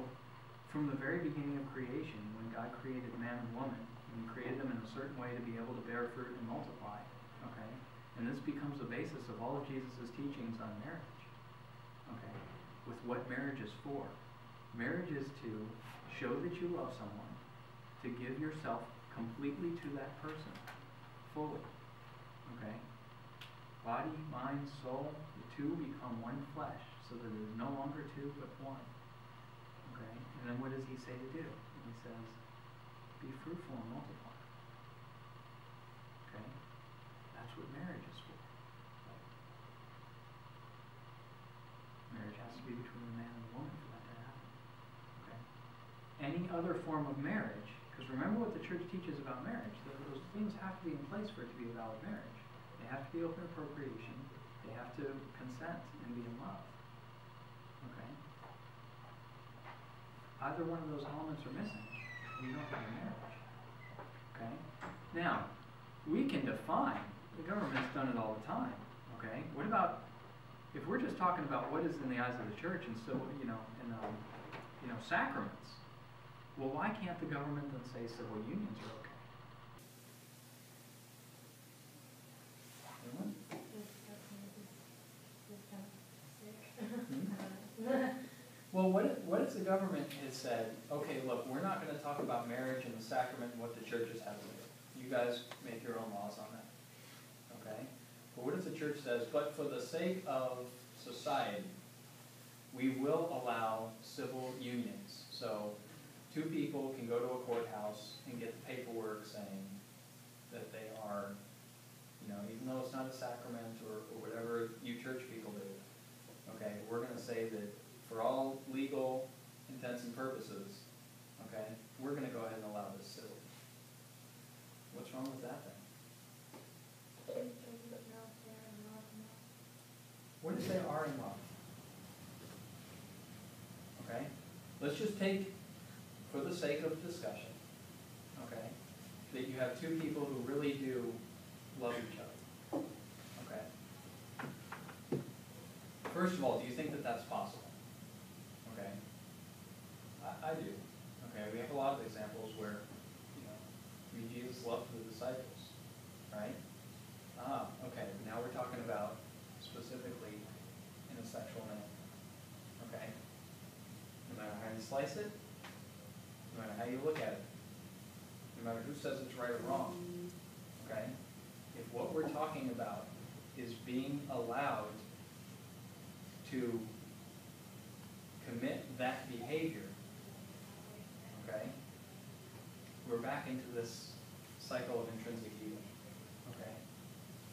from the very beginning of creation, when God created man and woman, and he created them in a certain way to be able to bear fruit and multiply, okay? And this becomes the basis of all of Jesus' teachings on marriage, okay? With what marriage is for. Marriage is to show that you love someone, to give yourself completely to that person, fully, okay? Body, mind, soul, the two become one flesh, so that it is no longer two, but one. Okay? And then what does he say to do? He says, be fruitful and multiply. Okay? That's what marriage is for. Marriage has to be between a man and a woman for that to happen. Okay? Any other form of marriage, because remember what the church teaches about marriage, those things have to be in place for it to be a valid marriage. They have to be open to procreation. They have to consent and be in love. Okay? Either one of those elements are missing, you don't have a marriage. Okay? Now, we can define, the government's done it all the time. Okay? What about, if we're just talking about what is in the eyes of the church and so, sacraments, well, why can't the government then say civil unions are okay? Well, what if the government has said, okay, look, we're not gonna talk about marriage and the sacrament and what the churches have to do. You guys make your own laws on that, okay? But what if the church says, but for the sake of society, we will allow civil unions. So two people can go to a courthouse and get the paperwork saying that they are, you know, even though it's not a sacrament or whatever you church people do, okay, we're gonna say that for all legal intents and purposes, okay, we're gonna go ahead and allow this civilly. What's wrong with that then? What if they are in love? Okay? Let's just take, for the sake of discussion, okay, that you have two people who really do love each other. Okay? First of all, do you think that that's possible? Okay? I do. Okay, we have a lot of examples where, you know, I mean, Jesus loved the disciples, right? Okay, now we're talking about specifically in a sexual manner. Okay? No matter how you slice it, no matter how you look at it, no matter who says it's right or wrong, okay? If what we're talking about is being allowed to commit that behavior, okay, we're back into this cycle of intrinsic evil, okay?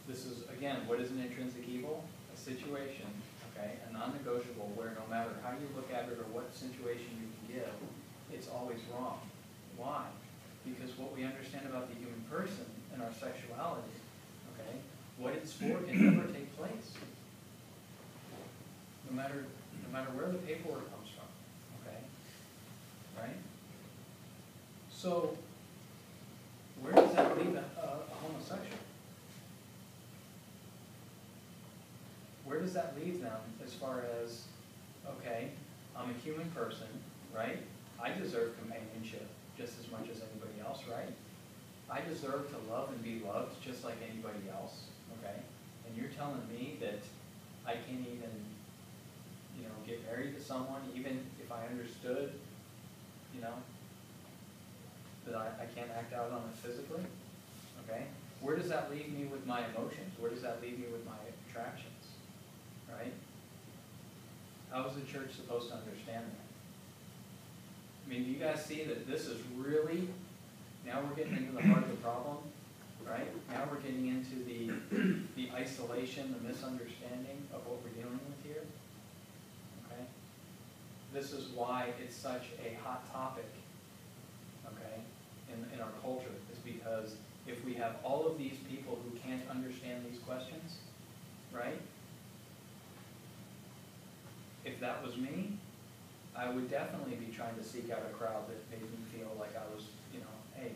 This is, again, what is an intrinsic evil? A situation, okay, a non-negotiable where no matter how you look at it or what situation you can give, it's always wrong. Why? Because what we understand about the human person and our sexuality, okay, what it's for can never take place. No matter where the paperwork comes from, okay? Right? So, where does that leave a homosexual? Where does that leave them as far as, okay, I'm a human person, right? I deserve companionship just as much as anybody else, right? I deserve to love and be loved just like anybody else, okay? And you're telling me that I can't even, you know, get married to someone even if I understood, you know, that I can't act out on it physically, okay? Where does that leave me with my emotions? Where does that leave me with my attractions, right? How is the church supposed to understand that? I mean, do you guys see that this is really, now we're getting into the heart of the problem, right? Now we're getting into the isolation, the misunderstanding of what we're dealing with here, okay? This is why it's such a hot topic, okay, in our culture, is because if we have all of these people who can't understand these questions, right? If that was me, I would definitely be trying to seek out a crowd that made me feel like I was, you know, hey,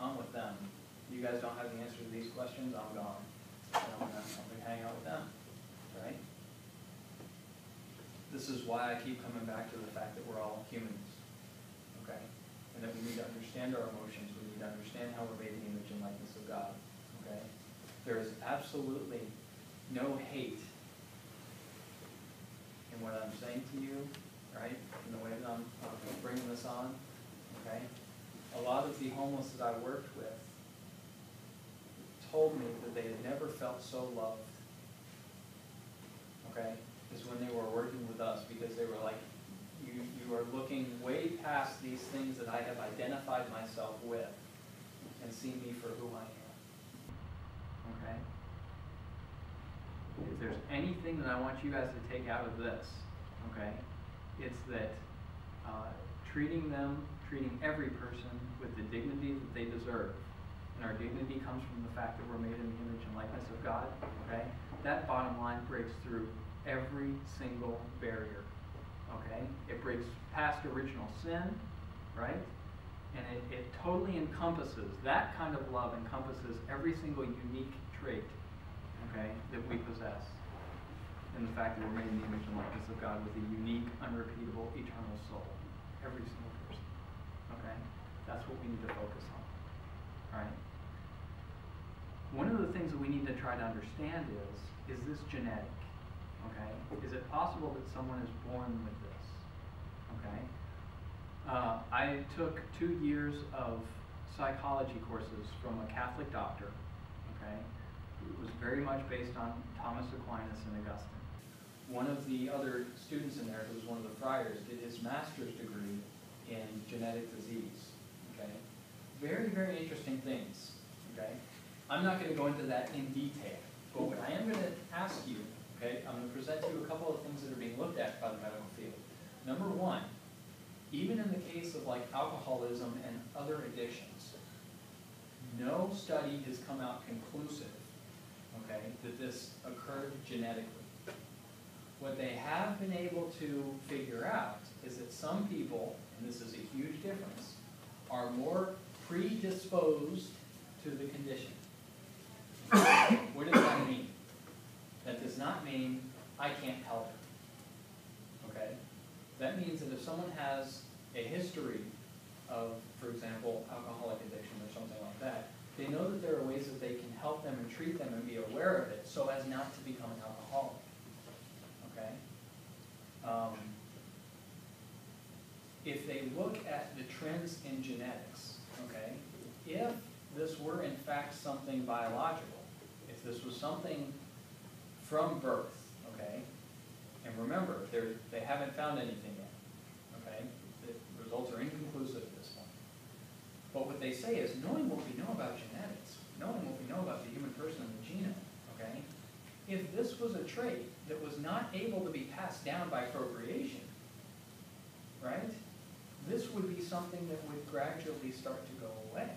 I'm with them. You guys don't have the answer to these questions, I'm gone. I'm gonna hang out with them, right? This is why I keep coming back to the fact that we're all humans, okay? And that we need to understand our emotions, we need to understand how we're made in the image and likeness of God, okay? There is absolutely no hate in what I'm saying to you, right? In the way that I'm bringing this on, okay? A lot of the homeless that I worked with told me that they had never felt so loved, okay, as when they were working with us, because they were like, you are looking way past these things that I have identified myself with and see me for who I am, okay? If there's anything that I want you guys to take out of this, okay, it's that treating every person with the dignity that they deserve, and our dignity comes from the fact that we're made in the image and likeness of God, okay, that bottom line breaks through every single barrier, okay? It breaks past original sin, right? And it totally encompasses, that kind of love encompasses every single unique trait, okay, that we possess. And the fact that we're made in the image and likeness of God with a unique, unrepeatable, eternal soul. Every single person. Okay? That's what we need to focus on. Alright? One of the things that we need to try to understand is this genetic? Okay? Is it possible that someone is born with this? okay? I took 2 years of psychology courses from a Catholic doctor, okay? It was very much based on Thomas Aquinas and Augustine. One of the other students in there, who was one of the friars, did his master's degree in genetic disease, okay? Very, very interesting things, okay? I'm not going to go into that in detail, but what I am going to ask you, okay, I'm going to present to you a couple of things that are being looked at by the medical field. Number one, even in the case of like alcoholism and other addictions, no study has come out conclusive, okay, that this occurred genetically. What they have been able to figure out is that some people, and this is a huge difference, are more predisposed to the condition. What does that mean? That does not mean I can't help it. Okay? That means that if someone has a history of, for example, alcoholic addiction or something like that, they know that there are ways that they can help them and treat them and be aware of it so as not to become an alcoholic. Okay? If they look at the trends in genetics, okay, if this were in fact something biological, if this was something from birth, okay, and remember, they haven't found anything yet, okay, the results are inconclusive at this point. But what they say is, knowing what we know about genetics, knowing what we know about the human person and the genome, okay, if this was a trait that was not able to be passed down by procreation, right, this would be something that would gradually start to go away.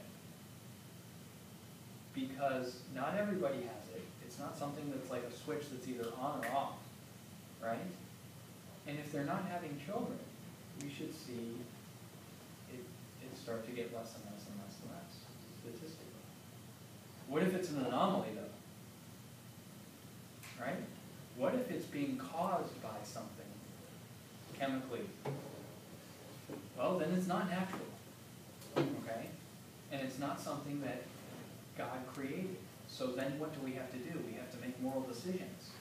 Because not everybody has it. It's not something that's like a switch that's either on or off, right? And if they're not having children, we should see it start to get less and less and less and less, statistically. What if it's an anomaly, though? Right? What if it's being caused by something chemically? Well, then it's not natural, okay? And it's not something that God created. So then what do we have to do? We have to make moral decisions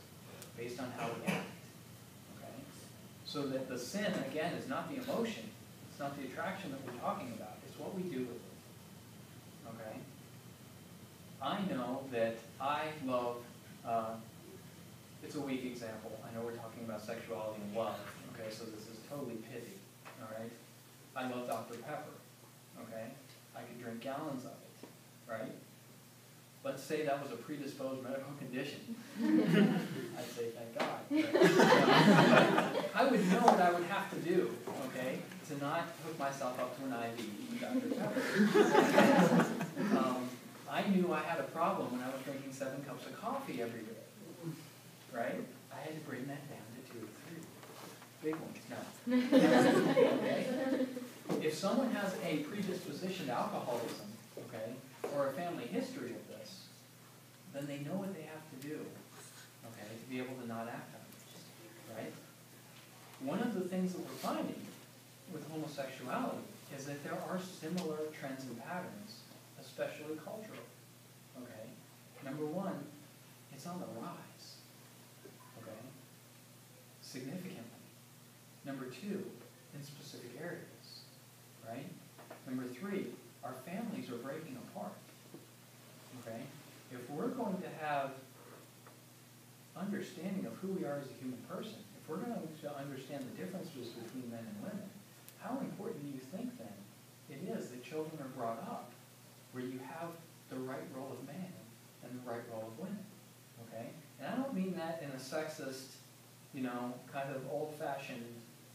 based on how we act, okay? So that the sin, again, is not the emotion. It's not the attraction that we're talking about. It's what we do with it, okay? I know that I love, it's a weak example. I know we're talking about sexuality and love, okay? So this is totally pithy, all right? I love Dr. Pepper, okay? I could drink gallons of it, right? Let's say that was a predisposed medical condition. I'd say thank God. But, I would know what I would have to do, okay, to not hook myself up to an IV with Dr. Pepper. I knew I had a problem when I was drinking 7 cups of coffee every day, right? I had to bring that down to 2 or 3. Big ones, no. Okay? If someone has a predisposition to alcoholism, okay, or a family history of this, then they know what they have to do, okay, to be able to not act on it, right? One of the things that we're finding with homosexuality is that there are similar trends and patterns, especially cultural, okay? Number one, it's on the rise, okay, significantly. Number two, in specific areas, right? Number three, our families are breaking apart, okay? If we're going to have understanding of who we are as a human person, if we're going to understand the differences between men and women, how important do you think then it is that children are brought up where you have the right role of man and the right role of women, okay? And I don't mean that in a sexist, kind of old-fashioned,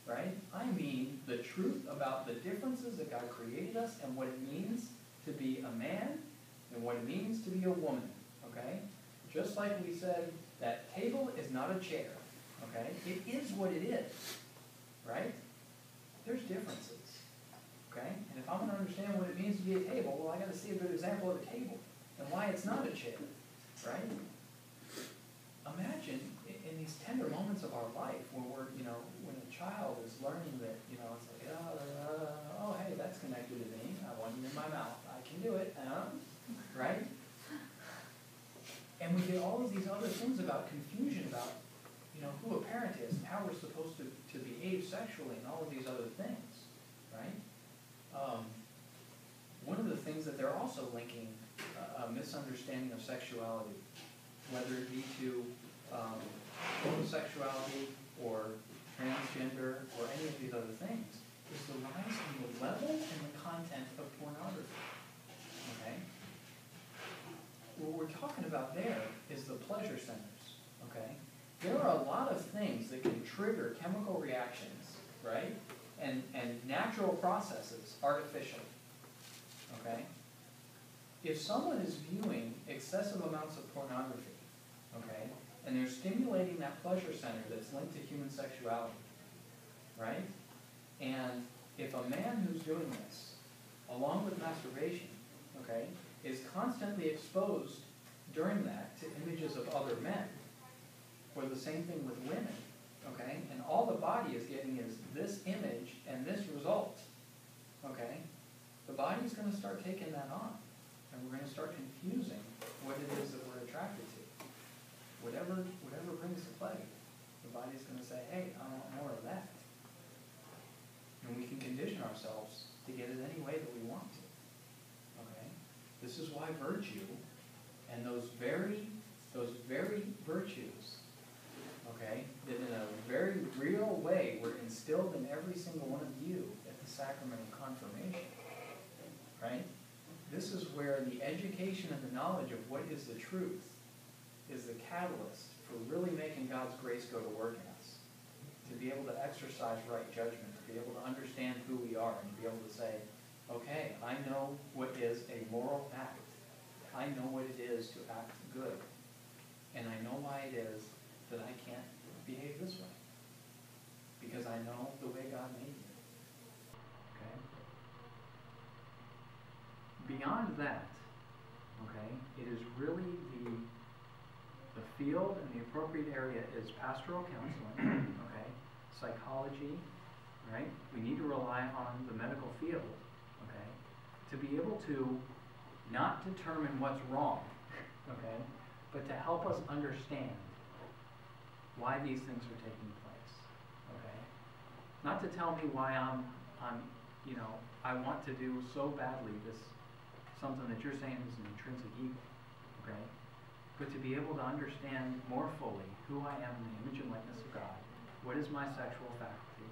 right? I mean the truth about the differences that God created us and what it means to be a man and what it means to be a woman, okay? Just like we said, that table is not a chair, okay? It is what it is, right? There's differences, okay? And if I'm going to understand what it means to be a table, well, I got to see a good example of a table and why it's not a chair, right? Imagine in these tender moments of our life when we're, when a child is learning that, it's like, oh, hey, that's connected to me. I want it in my mouth. I can do it, right? And we get all of these other things about confusion about, who who a parent is and how we're supposed to behave sexually and all of these other things, right? One of the things that they're also linking a misunderstanding of sexuality, whether it be to homosexuality or transgender or any of these other things, is the rise in the level and the content of pornography. Okay? What we're talking about there is the pleasure centers. Okay? There are a lot of things that can trigger chemical reactions, right? And natural processes artificially. Okay? If someone is viewing excessive amounts of pornography, okay, and they're stimulating that pleasure center that's linked to human sexuality, right? And if a man who's doing this, along with masturbation, okay, is constantly exposed during that to images of other men, or the same thing with women, okay, and all the body is getting is this image and this result, okay, the body's going to start taking that on, and we're going to start confusing what it is that we're attracted to. Whatever brings the pleasure, the body's going to say, hey, I want more of that. And we can condition ourselves to get it any way that we want to. Okay? This is why virtue and those very virtues, okay, that in a very real way were instilled in every single one of you at the sacrament of confirmation. Right? This is where the education and the knowledge of what is the truth is the catalyst for really making God's grace go to work in us. To be able to exercise right judgment, to be able to understand who we are, and to be able to say, okay, I know what is a moral act. I know what it is to act good. And I know why it is that I can't behave this way. Because I know the way God made me. Okay? Beyond that, okay, it is really the field and the appropriate area is pastoral counseling, okay, psychology, right? We need to rely on the medical field, okay, to be able to not determine what's wrong, okay, but to help us understand why these things are taking place, okay? Not to tell me why I'm I want to do so badly something that you're saying is an intrinsic evil, okay? But to be able to understand more fully who I am in the image and likeness of God, what is my sexual faculty,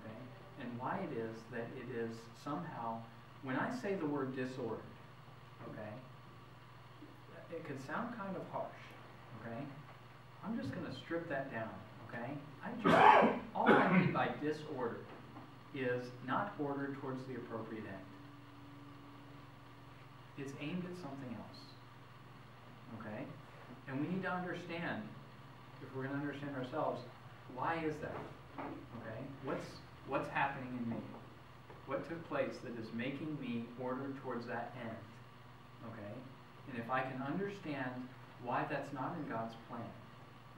okay? And why it is that it is somehow, when I say the word disordered, okay, it could sound kind of harsh, okay? I'm just going to strip that down, okay? All I mean by disorder is not ordered towards the appropriate end. It's aimed at something else, okay? And we need to understand, if we're going to understand ourselves, why is that, okay? What's happening in me? What took place that is making me ordered towards that end, okay? And if I can understand why that's not in God's plan,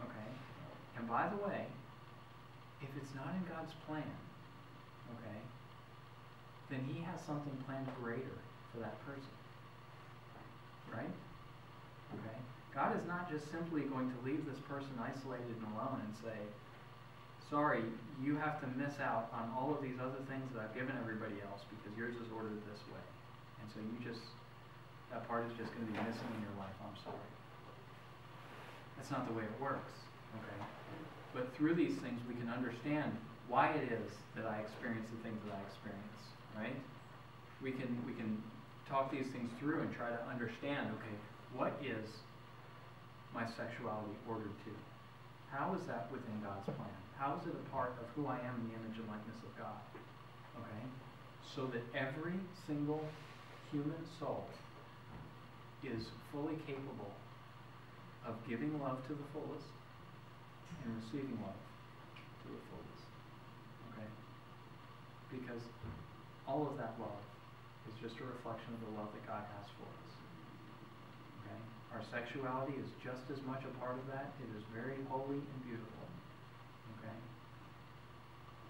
okay? And by the way, if it's not in God's plan, okay, then He has something planned greater for that person, right? Okay? God is not just simply going to leave this person isolated and alone and say, sorry, you have to miss out on all of these other things that I've given everybody else because yours is ordered this way. And so that part is just going to be missing in your life. I'm sorry. That's not the way it works. Okay? But through these things, we can understand why it is that I experience the things that I experience. Right? We can talk these things through and try to understand, okay, what is my sexuality ordered to? How is that within God's plan? How is it a part of who I am in the image and likeness of God? Okay? So that every single human soul is fully capable of giving love to the fullest and receiving love to the fullest. Okay? Because all of that love is just a reflection of the love that God has for us. Okay? Our sexuality is just as much a part of that. It is very holy and beautiful. Okay?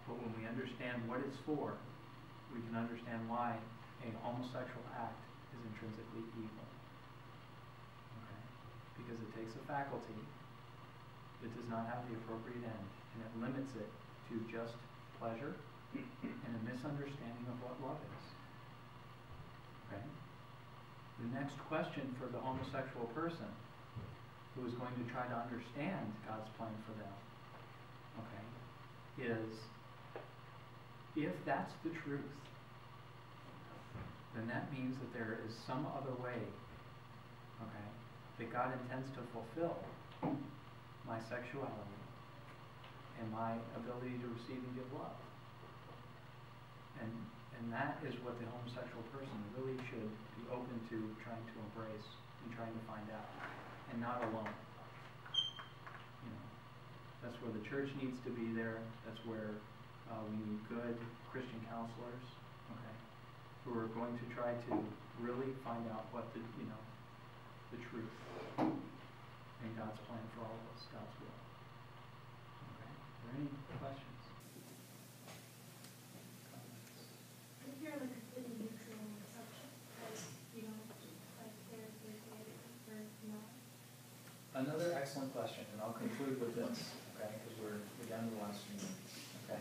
But when we understand what it's for, we can understand why a homosexual act is intrinsically evil. Okay? Because it takes a faculty It does not have the appropriate end, and it limits it to just pleasure and a misunderstanding of what love is. Okay? The next question for the homosexual person who is going to try to understand God's plan for them, okay, is if that's the truth, then that means that there is some other way, okay, that God intends to fulfill my sexuality and my ability to receive and give love. And that is what the homosexual person really should be open to trying to embrace and trying to find out, and not alone. You know, that's where the church needs to be there. That's where we need good Christian counselors, okay, who are going to try to really find out what the truth and God's plan for all of us, God's will. Okay, are there any questions? If you're like completely neutral on the subject, like, you know, like they're gay or not. Another excellent question, and I'll conclude with this, okay, because we're down to the last few minutes, okay?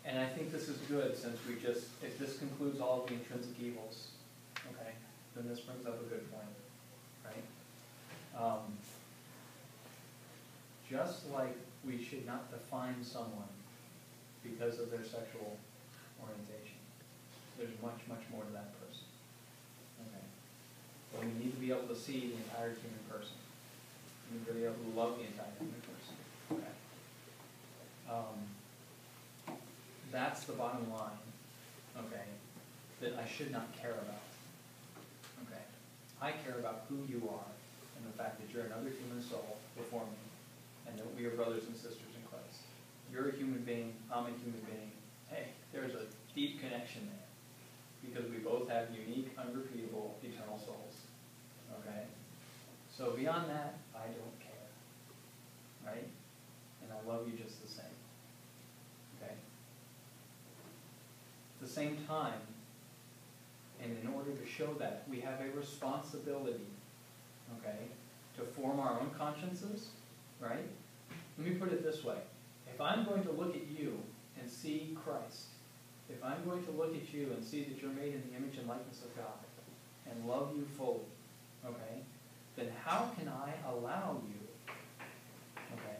And I think this is good, since if this concludes all of the intrinsic evils, okay, then this brings up a good point, right? Just like we should not define someone because of their sexual orientation, there's much, much more to that person, okay? But we need to be able to see the entire human person. We need to be able to love the entire human person, okay? That's the bottom line, okay, that I should not care about, okay? I care about who you are and the fact that you're another human soul before me and that we are brothers and sisters in Christ. You're a human being, I'm a human being. Hey, there's a deep connection there because we both have unique, unrepeatable, eternal souls, okay? So beyond that, I don't care, right? And I love you just the same, okay? At the same time, and in order to show that, we have a responsibility, okay, to form our own consciences, right? Let me put it this way. If I'm going to look at you and see Christ, if I'm going to look at you and see that you're made in the image and likeness of God and love you fully, okay, then how can I allow you, okay,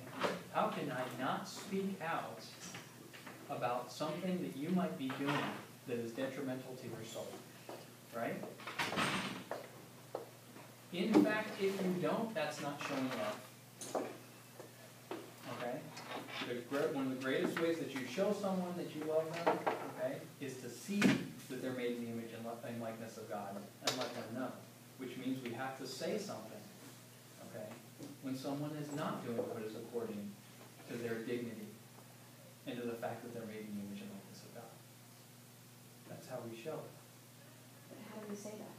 how can I not speak out about something that you might be doing that is detrimental to your soul, right? In fact, if you don't, that's not showing love. Okay? One of the greatest ways that you show someone that you love them, okay, is to see that they're made in the image and likeness of God and let them know. Which means we have to say something, okay, when someone is not doing what is according to their dignity and to the fact that they're made in the image and likeness of God. That's how we show it. But how do we say that?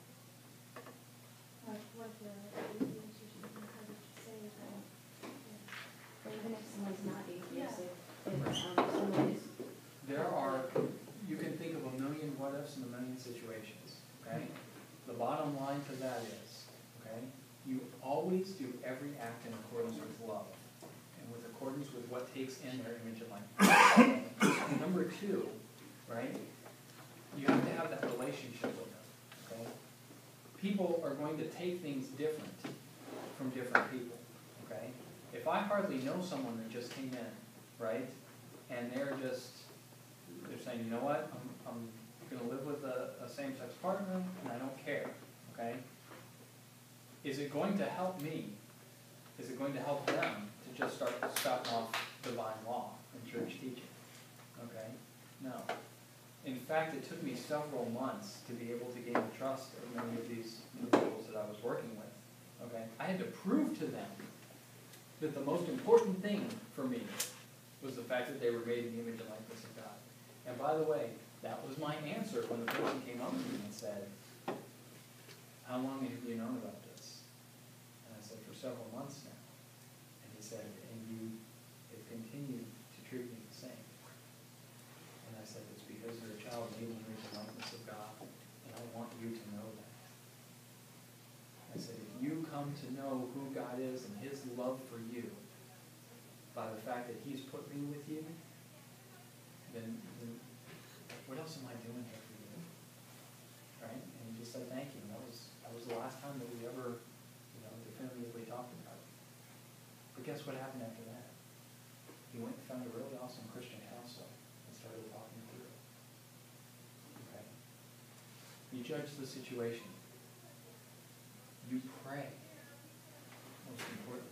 Like what the atheist usually encourage to say is that, Or even if someone's not atheist, Yeah. if someone is. You can think of a million what ifs and a million situations, okay? The bottom line to that is, okay, you always do every act in accordance with love and with accordance with what takes in their image and likeness. Number two, right, you have to have that relationship with them, okay? People are going to take things different from different people, okay? If I hardly know someone that just came in, right, and they're saying, you know what, I'm going to live with a same-sex partner and I don't care, okay? Is it going to help me? Is it going to help them to just start spouting off divine law and church teaching? Okay? No. In fact, it took me several months to be able to gain the trust of many of these individuals that I was working with. Okay? I had to prove to them that the most important thing for me was the fact that they were made in the image and likeness of God. And by the way, that was my answer when the person came up to me and said, how long have you known about this? And I said, for several months now. And he said, and you have continued to treat me the same. And I said, it's because you're a child made in the image and likeness of God, and I want you to know that. I said, if you come to know who God is and his love for you by the fact that he's put me with you, then what else am I doing here for you? Right? And he just said thank you. And that was the last time that we ever, definitively talked about it. But guess what happened after that? He went and found a really awesome Christian counselor and started talking through it. Okay? You judge the situation. You pray. Most important.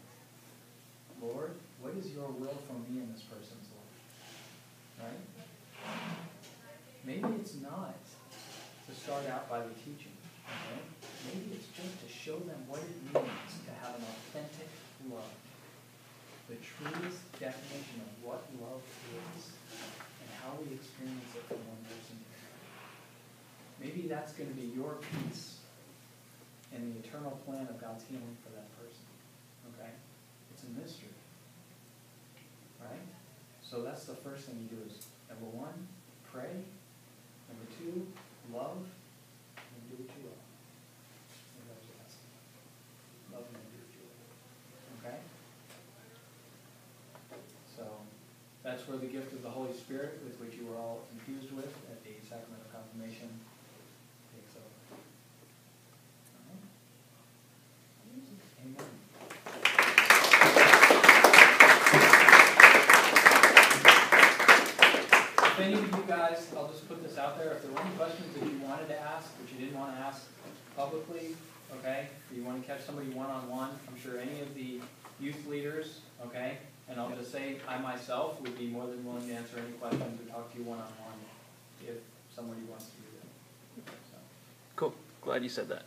Lord, what is your will for me in this person's life? Right? Maybe it's not to start out by the teaching. Okay? Maybe it's just to show them what it means to have an authentic love. The truest definition of what love is and how we experience it from one person to another. Maybe that's going to be your piece in the eternal plan of God's healing for that person. Okay? It's a mystery. Right? So that's the first thing you do is, number one, pray. Number two, love. And do what you love. And that was the last thing. Love and do what you love. Okay? So that's where the gift of the Holy Spirit, with which you were all infused with at the sacrament of confirmation, takes over. All right? Amen. If any of you guys, I'll just put this out there, if there were any questions that you wanted to ask, but you didn't want to ask publicly, okay, or you want to catch somebody one-on-one, I'm sure any of the youth leaders, okay, and I'll just say, I myself would be more than willing to answer any questions or talk to you one-on-one if somebody wants to do that. So. Cool. Glad you said that.